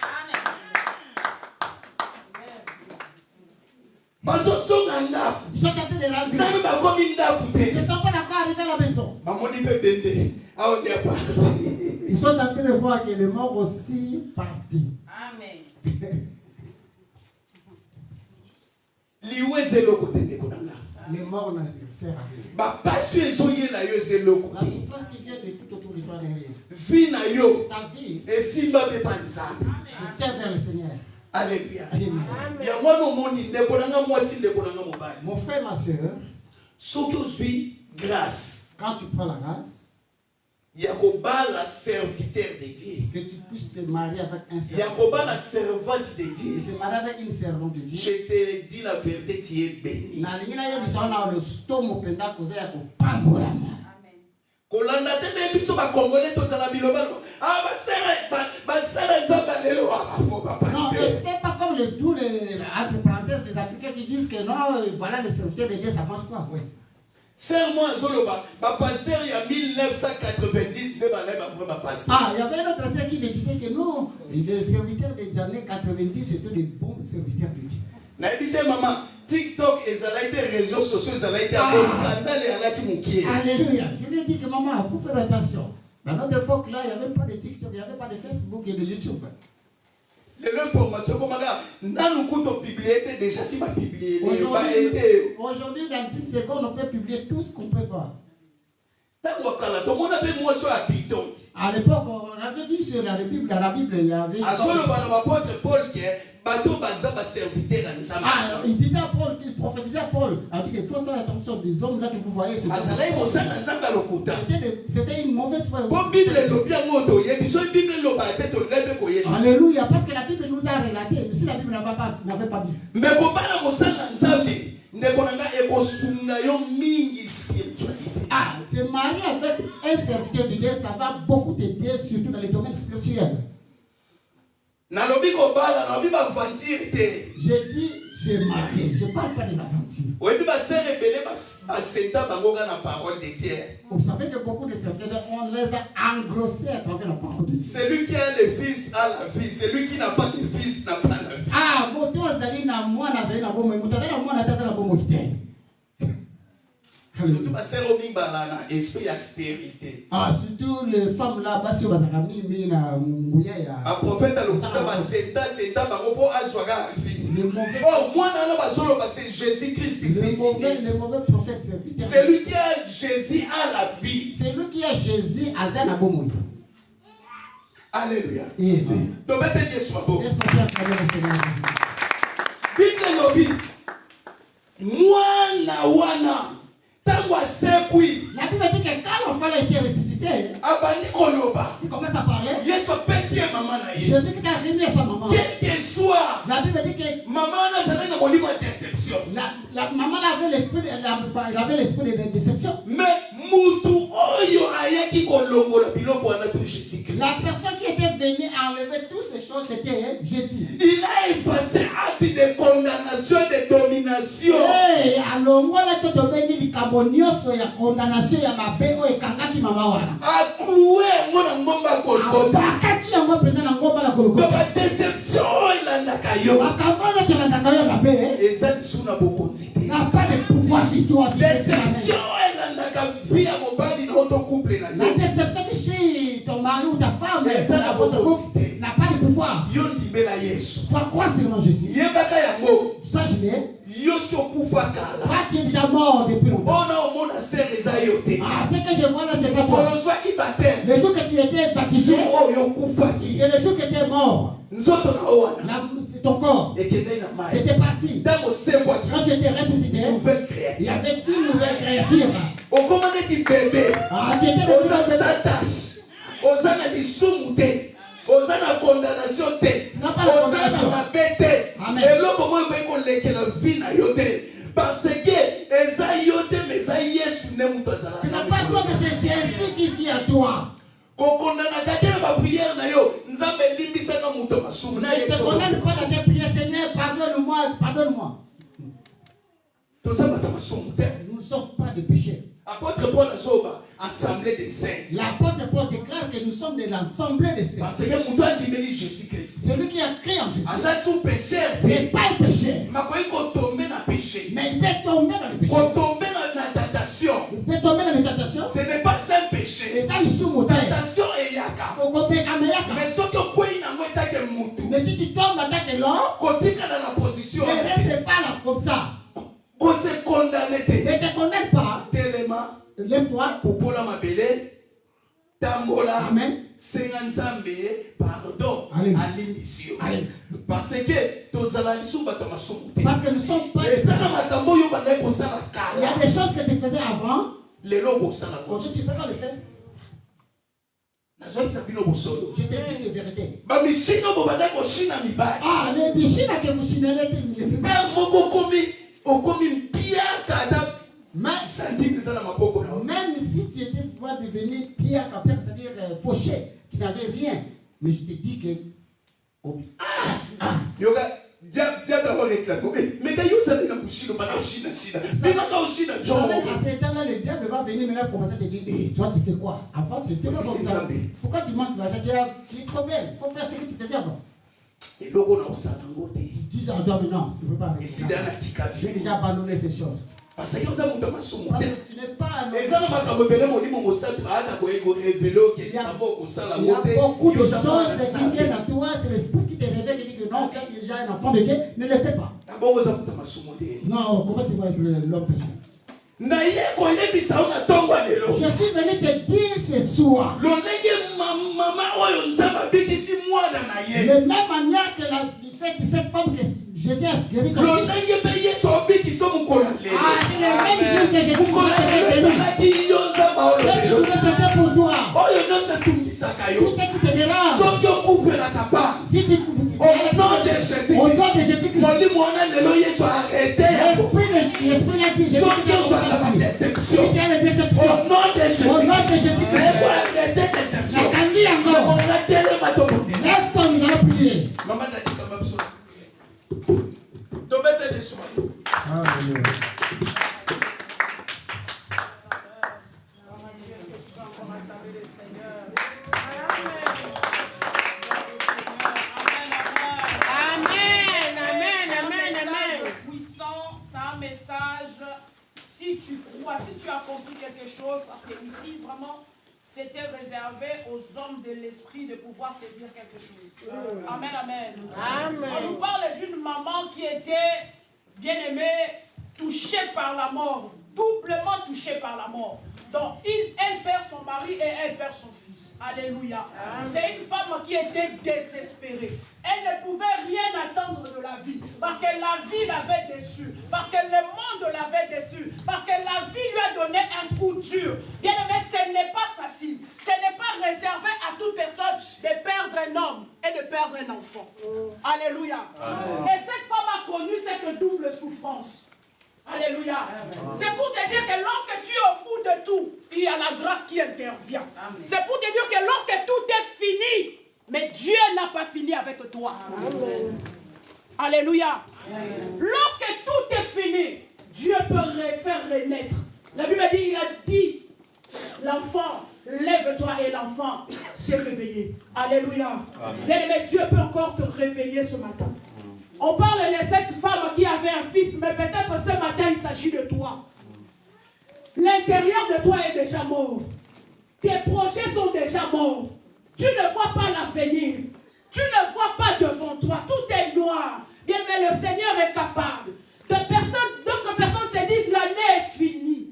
Amen. Bazosonga ndaku. Ils sont en train de rentrer. Nami bakomi ndaku Ils te. ne sont pas encore arrivés à la maison. Mamoni pe bende. Aonde ya parti. Ils sont en train de voir que les morts aussi partis. Amen. Liwe zeloko tende konanga. Les morts ne servent à rien. Ba pasu ezoye na yo zeloko. La souffrance qui vient de tout autour de toi n'est rien. Vie na yo. Ta vie Esimba pe panzambe. se tient vers le Seigneur. Alléluia. Amen. Ya mwana omoni ndeko nanga mwasi ndeko nanga mobali. Mon frère, ma soeur, Soki ozwi grâce quand tu prends la grâce, ya kobala serviteur de Dieu. que tu puisses te marier avec un Ya servant. kobala servante de Tu Dieu. te maries avec une servante de Je Dieu. te dis la vérité, tu es béni. Na lingina yo biso na le stomo penda koza ya kopambolama. Amen. Kolanda te be biso ba congolais tozala biloba. Ah ba sere nzamba lelo afo ba Non, pa. et c'est pas comme tous les entre parenthèses des Africains qui disent que non, voilà le serviteur de Dieu, ça marche pas. Oui. Serment zoloba ba pasteur il y a 1990 de ba ba ba pasteur. Ah, il y avait un autre sœur qui me disait que non, les serviteurs des années 90 c'était des bons serviteurs de Dieu. Na ebise maman TikTok ezalaite réseaux sociaux ezalaite un scandale ya laki mukie. Alléluia. Je lui ai dit que maman, faut faire attention. Dans notre époque là, il n'y avait pas de TikTok, il n'y avait pas de Facebook et de YouTube. L'information comme ça, nous comptons publier déjà si ma publier. Aujourd'hui, dans une seconde, on peut publier tout ce qu'on peut voir. À l'époque, on avait vu sur la Bible, dans la Bible, il y avait. Il disait à Paul, il prophétisait à Paul. Il faut faire attention des hommes là que vous voyez. C'était une mauvaise foi. Alléluia, parce que la Bible nous a relaté, mais si la Bible n'avait pas dit. Mais se marier avec un serviteur de Dieu, ça va beaucoup t'aider, surtout dans les domaines spirituels. Je dis, j'ai marié, je ne parle pas de l'aventure. Vous savez que beaucoup de serviteurs, on les a engrossés à travers la parole de Dieu. Celui qui a le fils a la vie, celui qui n'a pas de fils n'a pas la vie. Ah, bon, toi, Zali, na moi, Nazali, na bon, mais moi, na bon, surtout ma sœur Omimbalana, esprit stérilité. Ah, surtout les femmes là, parce que vous avez mis na mouya ya. Un prophète a le fait c'est bango azwaga fille. Oh, moi nana basolo c'est Jésus-Christ fils. Le mauvais prophète c'est lui qui a Jésus à la vie. C'est lui qui a Jésus à zana bomoy. Alléluia. Amen. To bete Dieu soit beau. Est-ce qu'on peut acclamer le Seigneur Bible lobi. Mwana wana. La Bible dit que quand l'enfant a été ressuscité, il commence à parler. Jésus qui s'est remis à sa maman. Quel que soit, la Bible dit que maman la maman avait l'esprit de déception. Mais la personne qui était venue enlever toutes ces choses, c'était Jésus. Il a effacé acte de condamnation et de domination. Ya condamnation ya mabego ekangaki mama wana. A cloué ngona ngomba kolko. Bakati ya ngomba na ngomba la kolko. Ba déception ila ndakayo. Akabana sala ndakayo mabe. Ezali suna bokonzite. Na pas de pouvoir sur toi. Déception ila ndakavia mobali na auto couple na yo. La déception qui suit ton mari ou ta femme na votre couple n'a pas de pouvoir. Yo libela Yesu. Toi crois seulement Jésus. Yebaka yango. Sache-le. Yosi okufa kala. Pas tu es déjà mort depuis longtemps. On a serré ça yote. Ah, ce que je vois là, c'est pas toi. On soit baptême. Le jour que tu étais baptisé, oh yokufa ki. c'est le jour que tu es mort. Nzoto na owana. C'est ton corps. C'était parti. Quand tu étais ressuscité, il y avait une nouvelle créature. Au commandé du bébé. Ah, tu étais le s'attache. Aux ânes du soumouté. Aux ânes condamnation té. Aux ânes ma bête. Amen. Et là, comment il faut que la vie na yote. Parce que Eza yote mais Eza Yesu ne mutazala. Ce n'est pas toi, mais c'est Jésus qui vit à toi. Kokondana katela ba prière na yo. Nzambe limbisa na muto masumu na ye. Ne te condamne pas dans tes prières, Seigneur, pardonne-moi, pardonne-moi. Nous ne sommes pas de péchés. Apôtre Paul Azoba, assemblée des saints. L'apôtre Paul déclare que nous sommes de l'assemblée des saints. Parce que Jésus-Christ. Celui qui a créé en Jésus. Il n'est pas un pécheur. Mais il peut tomber dans le péché. Il peut tomber dans la tentation. Ce n'est pas un péché. Tentation est yaka. Mais ce que mais si tu tombes en tant que l'homme, dans la position. Ne reste pas là comme ça. Qu'on se condamne. Ne te condamne pas. Tellement. Lève-toi. Popola mabele. Tambola. Amen. Senganzambe. Pardon. À l'émission. Parce que nous sommes pas. Il y a des choses que tu faisais avant. Aujourd'hui, tu ne peux pas le faire. Je te dis la vérité. Ah, les bichina que vous signalez. Même si tu étais devenu Pierre, c'est-à-dire fauché, tu n'avais rien. Mais je te dis que. Mais d'ailleurs, ça n'est pas Chine. À ce temps-là, le diable va venir maintenant commencer à te dire, toi tu fais quoi? Avant tu étais pas comme ça. Pourquoi tu manques de l'argent? Tu es trop belle. Il faut faire ce que tu faisais avant. Et là, on a un tu dis, non, je ne peux pas. J'ai déjà abandonné ces choses. Parce que tu n'es pas. Il y a beaucoup de choses qui viennent à toi, c'est l'esprit qui te révèle et dit que non, quand tu es déjà un enfant de Dieu, ne le fais pas. Non, comment tu vas être l'homme péché? Je suis venu te dire ce soir. De la même manière que cette femme que Jésus a guéri son fils. Ah, c'est le même jour que Jésus a guéri. Même jour que c'était pour toi. Tout ce qui te dérange. Si tu au nom de Jésus-Christ, au nom de Jésus-Christ, l'esprit l'a dit, Jésus, déception. Au nom de Jésus-Christ, lève-toi, nous allons prier. Si tu crois, si tu as compris quelque chose, parce que ici vraiment c'était réservé aux hommes de l'esprit de pouvoir saisir quelque chose. Amen, amen. Amen. On nous parle d'une maman qui était bien aimée, touchée par la mort, doublement touchée par la mort. Donc elle perd son mari et elle perd son fils. Alléluia. C'est une femme qui était désespérée. Elle ne pouvait rien attendre de la vie. Parce que la vie l'avait déçue. Parce que le monde l'avait déçue. Parce que la vie lui a donné un coup dur. Bien aimé, ce n'est pas facile. Ce n'est pas réservé à toute personne de perdre un homme et de perdre un enfant. Alléluia. Et cette femme a connu cette double souffrance. Alléluia. C'est pour te dire que lorsque tu es au bout de tout, il y a la grâce qui intervient. C'est pour te dire que lorsque tout est fini, mais Dieu n'a pas fini avec toi. Amen. Alléluia. Amen. Lorsque tout est fini, Dieu peut faire renaître. La Bible dit, il a dit, l'enfant, lève-toi, et l'enfant s'est réveillé. Alléluia. Bien-aimé, Dieu peut encore te réveiller ce matin. On parle de cette femme qui avait un fils, mais peut-être ce matin il s'agit de toi. L'intérieur de toi est déjà mort. Tes projets sont déjà morts. Tu ne vois pas l'avenir. Tu ne vois pas devant toi. Tout est noir. Bien, mais le Seigneur est capable. D'autres personnes se disent l'année est finie.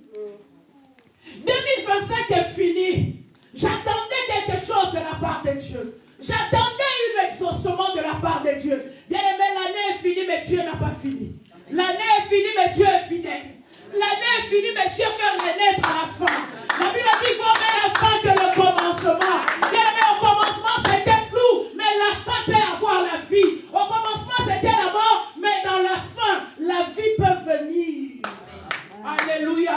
2025 est fini. J'attendais quelque chose de la part de Dieu. J'attendais un exaucement de la part de Dieu. Bien aimé, l'année est finie, mais Dieu n'a pas fini. L'année est finie, mais Dieu est fidèle. L'année est finie, mais Dieu fait renaître à la fin. La Bible dit qu'il faut mettre la fin que le commencement. Bien aimé, au commencement, c'était flou, mais la fin peut avoir la vie. Au commencement, c'était la mort, mais dans la fin, la vie peut venir. Alléluia.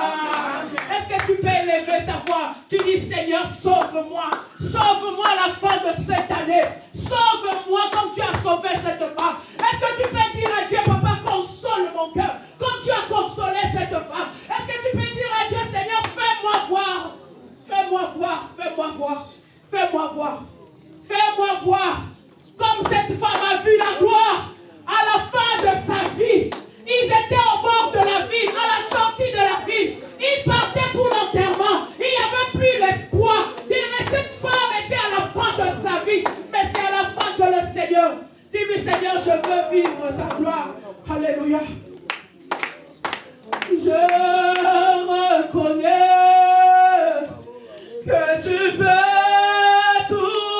Est-ce que tu peux élever ta voix? Tu dis, Seigneur, sauve-moi. Sauve-moi à la fin de cette année. Sauve-moi comme tu as sauvé cette femme. Est-ce que tu peux dire à Dieu, Papa, console mon cœur, comme tu as consolé cette femme? Est-ce que tu peux dire à Dieu, Seigneur, fais-moi voir. Fais-moi voir. Fais-moi voir. Fais-moi voir. Fais-moi voir. Comme cette femme a vu la gloire à la fin de sa vie. Ils étaient au bord de la ville, à la sortie de la ville. Ils partaient pour l'enterrement. Il n'y avait plus l'espoir. Mais cette femme était à la fin de sa vie. Mais c'est à la fin que le Seigneur dit, oui Seigneur, je veux vivre ta gloire. Alléluia. Je reconnais que tu peux tout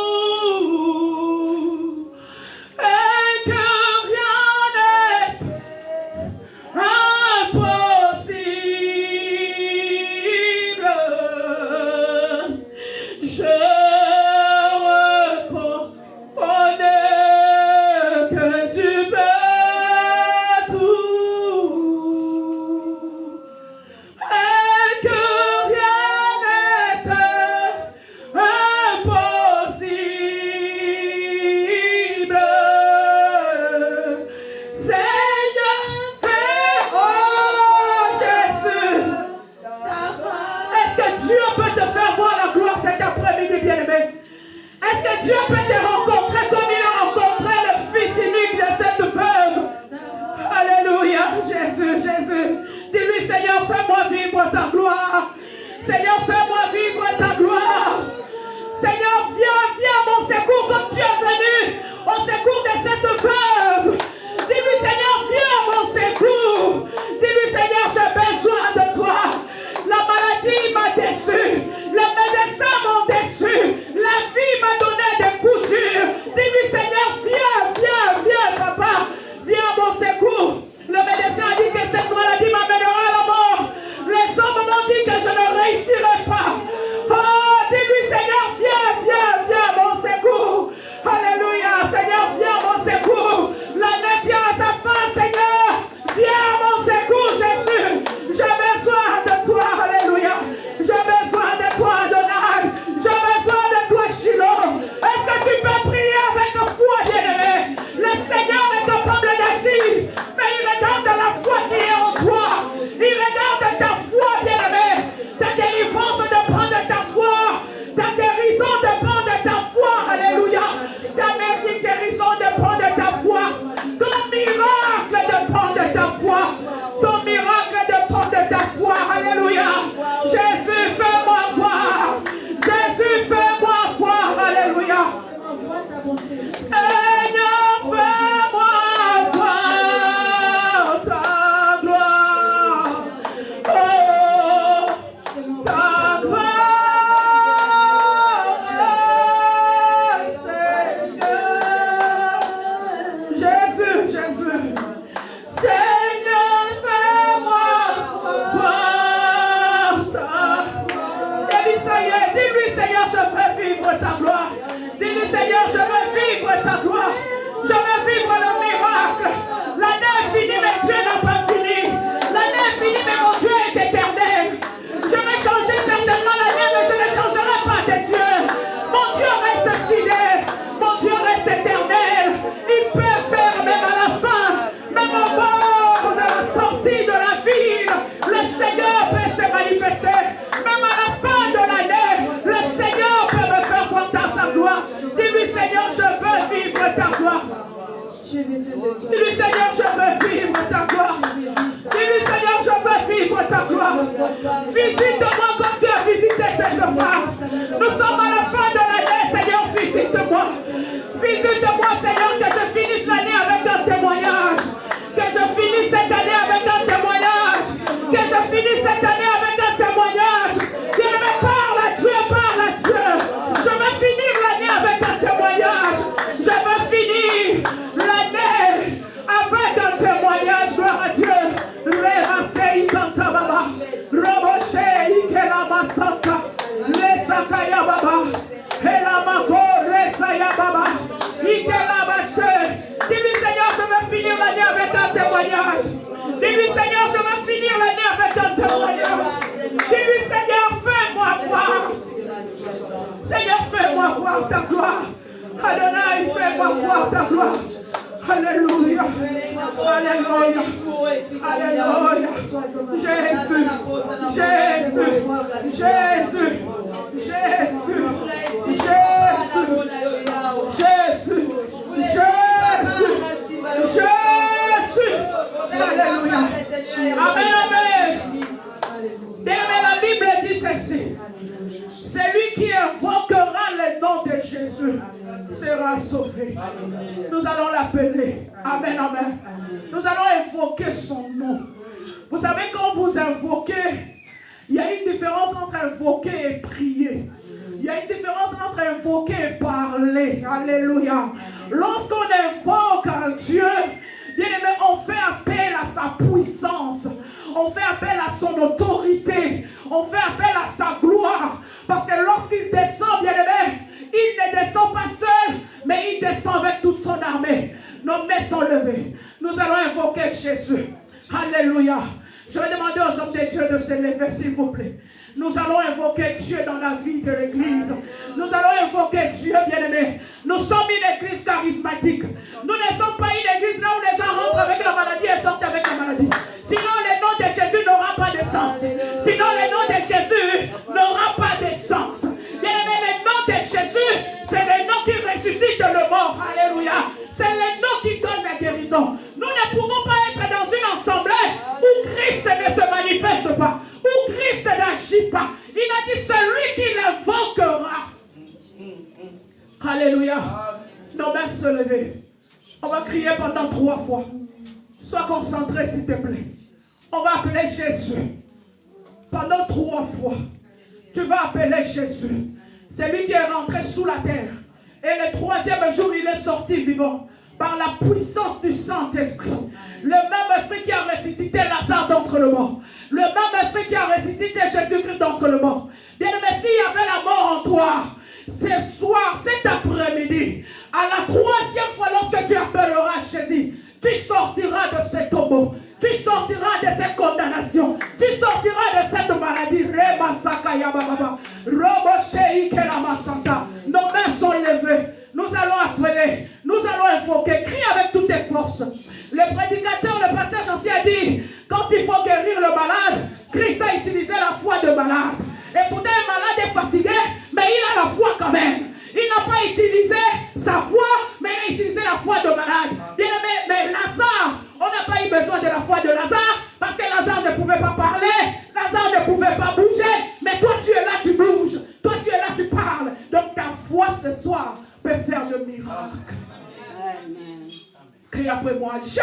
ta gloire. Dis-lui, Seigneur, je veux vivre ta gloire. Je veux vivre le miracle. L'année est finie, mais Dieu n'a pas fini. L'année est finie, mais mon Dieu est éternel. Je vais changer certainement l'année, mais je ne changerai pas de Dieu. Mon Dieu reste fidèle. Mon Dieu reste éternel. Il peut faire même à la fin, même au bord de la sortie de la ville, le Seigneur peut se manifester. Même à la fin de l'année, le Seigneur peut me faire voir sa gloire. Dis-lui, Seigneur, je veux vivre ta gloire. Dis-lui, Seigneur, je veux vivre ta gloire. Dis-lui, Seigneur, je veux vivre ta gloire. Visite-moi comme tu as visité cette femme. Nous sommes à la fin de l'année, Seigneur, visite-moi. Visite-moi, Seigneur, que je finisse l'année avec un témoignage. Que je finisse cette année avec un témoignage. Que je finisse cette année avec un témoignage. Que je me parle à Dieu, parle à Dieu. Je veux finir l'année avec un témoignage. Je veux finir l'année avec un témoignage. Gloire à Dieu. Rérassez, Kantababa. Roboché, Ikelama Santa. Lesakaya Baba. Elamako, Resaya Baba. Ikelama She. Dis-lui, Seigneur, je veux finir l'année avec un témoignage. Dis-lui, Seigneur, je veux finir l'année avec un témoignage. Dis-lui, Seigneur, fais-moi voir. Seigneur, fais-moi voir ta gloire. Adonai, fais-moi voir ta gloire. Alléluia. Alléluia. Alléluia. Jésus. Jésus. Jésus. Jésus. Jésus. Jésus. Jésus. Alléluia. Amen, amen. Bien-aimé, la Bible dit ceci. Celui qui invoquera le nom de Jésus sera sauvé. Nous allons l'appeler. Amen, amen. Nous allons invoquer son nom. Vous savez, quand vous invoquez, il y a une différence entre invoquer et prier. Il y a une différence entre invoquer et parler. Alléluia. Lorsqu'on invoque un Dieu, bien aimé, on fait appel à sa puissance. On fait appel à son autorité. On fait appel à sa gloire. Parce que lorsqu'il descend, bien aimé, il ne descend pas seul, mais il descend avec toute son armée. Nos mains sont levées. Nous allons invoquer Jésus. Alléluia. Je vais demander aux hommes de Dieu de se lever, s'il vous plaît. Nous allons invoquer Dieu dans la vie de l'église. Nous allons invoquer Dieu, bien-aimé. Nous sommes une église charismatique. Nous ne sommes pas une église là où les gens rentrent avec la maladie et sortent avec la maladie. Sinon, le nom de Jésus n'aura pas de sens. Sinon, le nom de Jésus n'aura pas de sens. Bien-aimé, le nom de Jésus, c'est le nom qui ressuscite le mort. Alléluia. C'est le nom qui donne la guérison. Nous ne pouvons pas être dans une assemblée où Christ ne se manifeste pas, où Christ n'agit pas. Il a dit celui qui l'invoquera. Alléluia. Nos mains se lever. On va crier pendant 3 fois. Sois concentré, s'il te plaît. On va appeler Jésus. Pendant 3 fois. Tu vas appeler Jésus. C'est lui qui est rentré sous la terre. Et le 3e jour, il est sorti vivant. Par la puissance du Saint-Esprit. Le même esprit qui a ressuscité Lazare d'entre les morts. Le même esprit qui a ressuscité Jésus-Christ d'entre les morts. Bien aimé, s'il y avait la mort en toi, ce soir, cet après-midi, à la 3e fois lorsque tu appelleras Jésus, tu sortiras de ce tombeau. Tu sortiras de cette condamnation. Tu sortiras de cette maladie. Nos mains sont levées. Nous allons appeler. Nous allons invoquer. Crie avec toutes tes forces. Le prédicateur, le pasteur Jancy a dit, quand il faut guérir le malade, Christ a utilisé la foi de malade. Et pourtant, un malade est fatigué, mais il a la foi quand même. Il n'a pas utilisé sa foi, mais il a utilisé la foi de malade. Bien aimé, mais Lazare, on n'a pas eu besoin de la foi de Lazare, parce que Lazare ne pouvait pas parler, Lazare ne pouvait pas bouger, mais toi tu es là, tu bouges, toi tu es là, tu parles. Donc ta foi ce soir peut faire le miracle. Amen. Crie après moi, Jésus!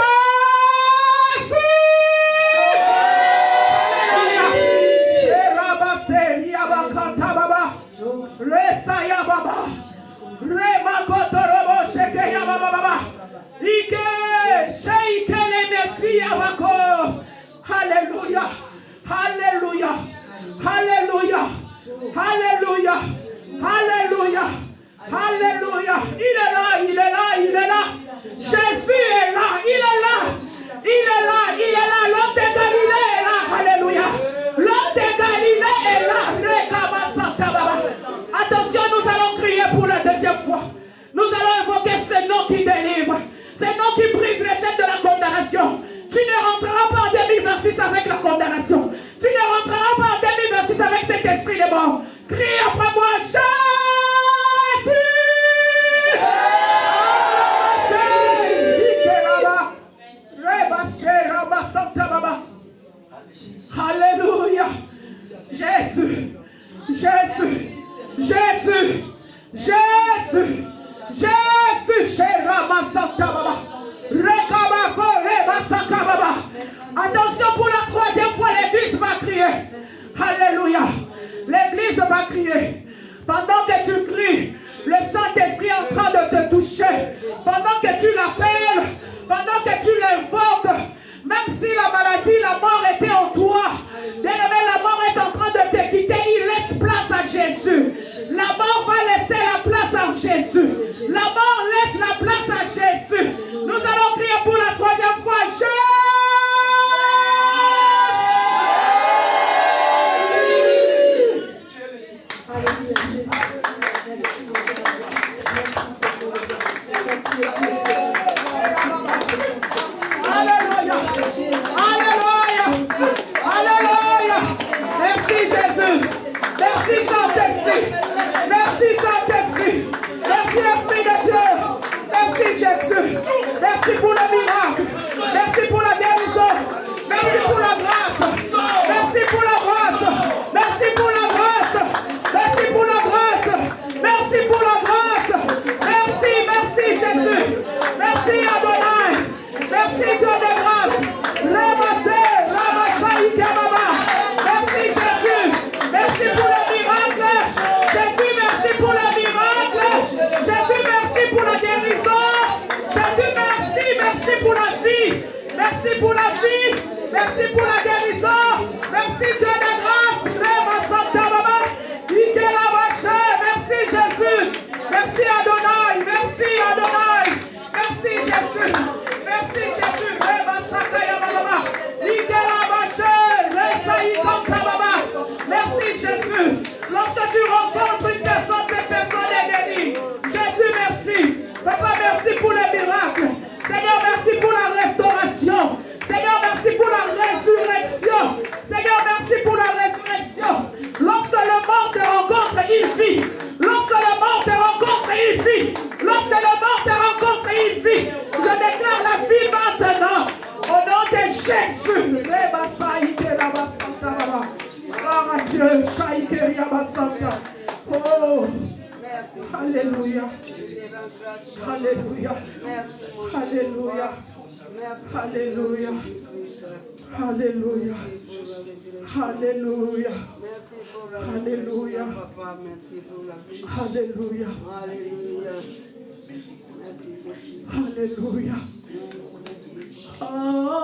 Resaya baba, remakotorobo sheke ya baba baba, ike sheike le Messia bako. Alléluia, Alléluia, Alléluia, Alléluia, Alléluia. l'esprit des morts. Crie après moi, Jésus. Alléluia. Jésus, Jésus, Jésus, Jésus, Jésus, attention, pour la troisième fois, l'église va crier. Alléluia. L'église va crier. Pendant que tu cries, le Saint-Esprit est en train de te toucher. Pendant que tu l'appelles, pendant que tu l'invoques, même si la maladie, la mort était en toi, bien-aimé, la mort est en train de te quitter, il laisse place à Jésus. La mort va laisser la place à Jésus. La mort laisse la place à Jésus. Nous allons crier pour la troisième fois, Jésus. Alléluia. Alléluia. Alléluia. Merci Jésus. Merci Saint-Esprit. Merci Saint-Esprit. Merci Esprit de Dieu. Merci Jésus. Merci pour le miracle. Merci pour la guérison. Merci pour la grâce. Merci pour la grâce. Merci pour la grâce. Merci pour la grâce. Merci pour la grâce. Merci, merci Jésus. Merci Adonai. Merci Dieu de grâce. Ramassez, ramassez, Ikemaba. Merci Jésus. Merci pour le miracle. Jésus, merci pour le miracle. Jésus, merci pour la guérison. Jésus, merci, merci pour la vie. Merci pour la vie. Merci pour la guérison. Merci Dieu de grâce. Merci Jésus. Merci Adonai. Merci Adonai. Merci Jésus. Merci Jésus. Merci Jésus. Lorsque tu rencontres une personne, cette personne est bénie. Jésus, merci. Papa, merci pour les miracles. Seigneur, merci pour la restauration. Seigneur, merci pour la résurrection. Seigneur, merci pour la résurrection. Lorsque le mort te rencontre, il vit. Lorsque le mort te rencontre, il vit. Lorsque le mort te rencontre, il vit. Je déclare la vie maintenant. Au nom de Jésus. Dieu, oh, alléluia, alléluia, alléluia, alléluia, alléluia, alléluia, alléluia, alléluia, alléluia,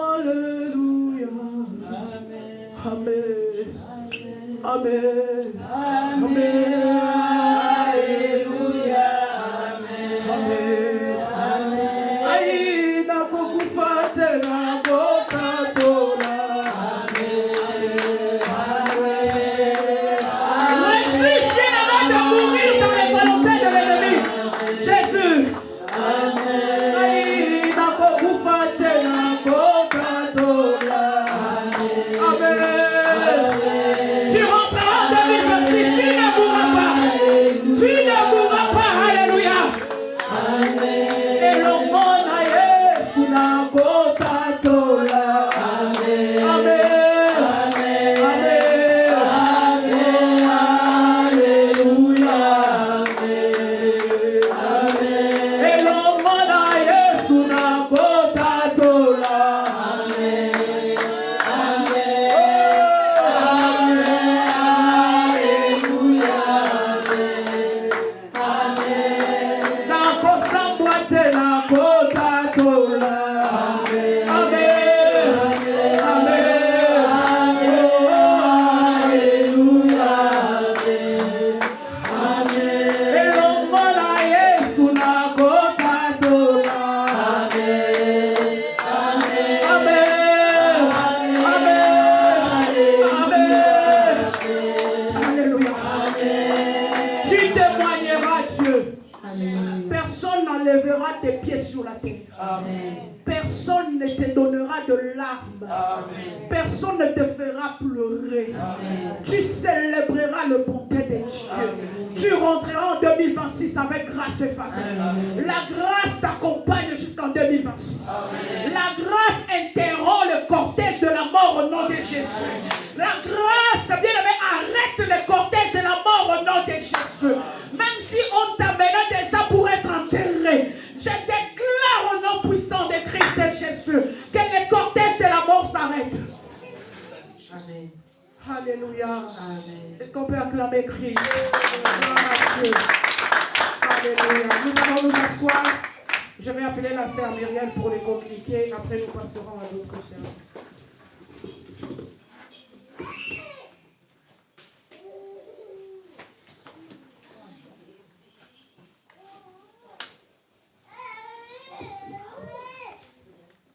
alléluia, amen. Amen. Amen. Alléluia. Amen. Amen. Aïe, na kokupate na kokatola. Amen. Amen. Le Christ vient de mourir dans les volontés de l'ennemi. Jésus. Amen. Aïe, na kokupate na kokatola. Amen. Personne ne te donnera de larmes. Personne ne te fera pleurer. Tu célébreras le rentreras en 2026 avec grâce et faveur. La grâce t'accompagne jusqu'en 2026. La grâce interrompt le cortège de la mort au nom de Jésus. La grâce, bien aimé, arrête le cortège de la mort au nom de Jésus. Même si on t'amenait déjà pour être enterré, je déclare au nom puissant de Christ et Jésus que le cortège de la mort s'arrête. Amen. Alléluia. Amen. Est-ce qu'on peut acclamer Christ? Alléluia. Nous allons nous asseoir. Je vais appeler la sœur Myriel pour les communiquer. Après, nous passerons à d'autres séances.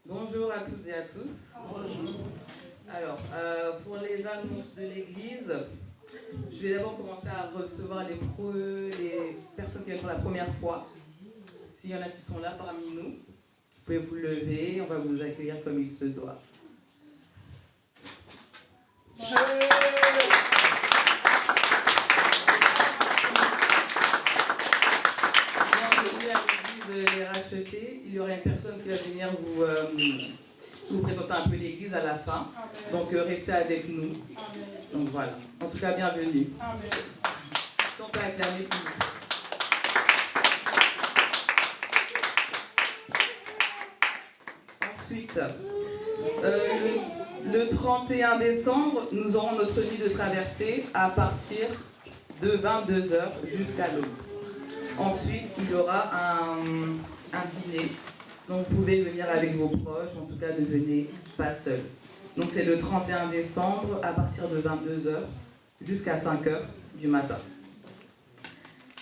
Bonjour à toutes et à tous. Bonjour. Alors, pour les annonces de l'église, je vais d'abord commencer à recevoir les personnes qui viennent pour la première fois. S'il y en a qui sont là parmi nous, vous pouvez vous lever, on va vous accueillir comme il se doit. Les racheter, il y aura une personne qui va venir vous présenter un peu l'église à la fin. Donc restez avec nous. Donc voilà. En tout cas, bienvenue. On peut acclamer s'il vous plaît. Ensuite, le 31 décembre, nous aurons notre nuit de traversée à partir de 22h jusqu'à l'aube. Ensuite, il y aura un dîner. Donc, vous pouvez venir avec vos proches. En tout cas, ne venez pas seul. Donc, c'est le 31 décembre à partir de 22h jusqu'à 5h du matin.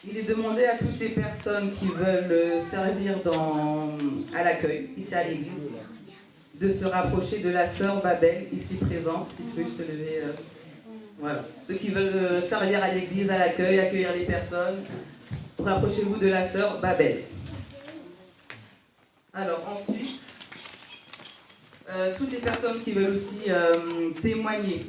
Il est demandé à toutes les personnes qui veulent servir à l'accueil, ici à l'église, de se rapprocher de la sœur Babel, ici présente, si tu peux se lever. Voilà. Ceux qui veulent servir à l'église, à l'accueil, accueillir les personnes, rapprochez-vous de la sœur Babel. Alors ensuite, toutes les personnes qui veulent aussi témoigner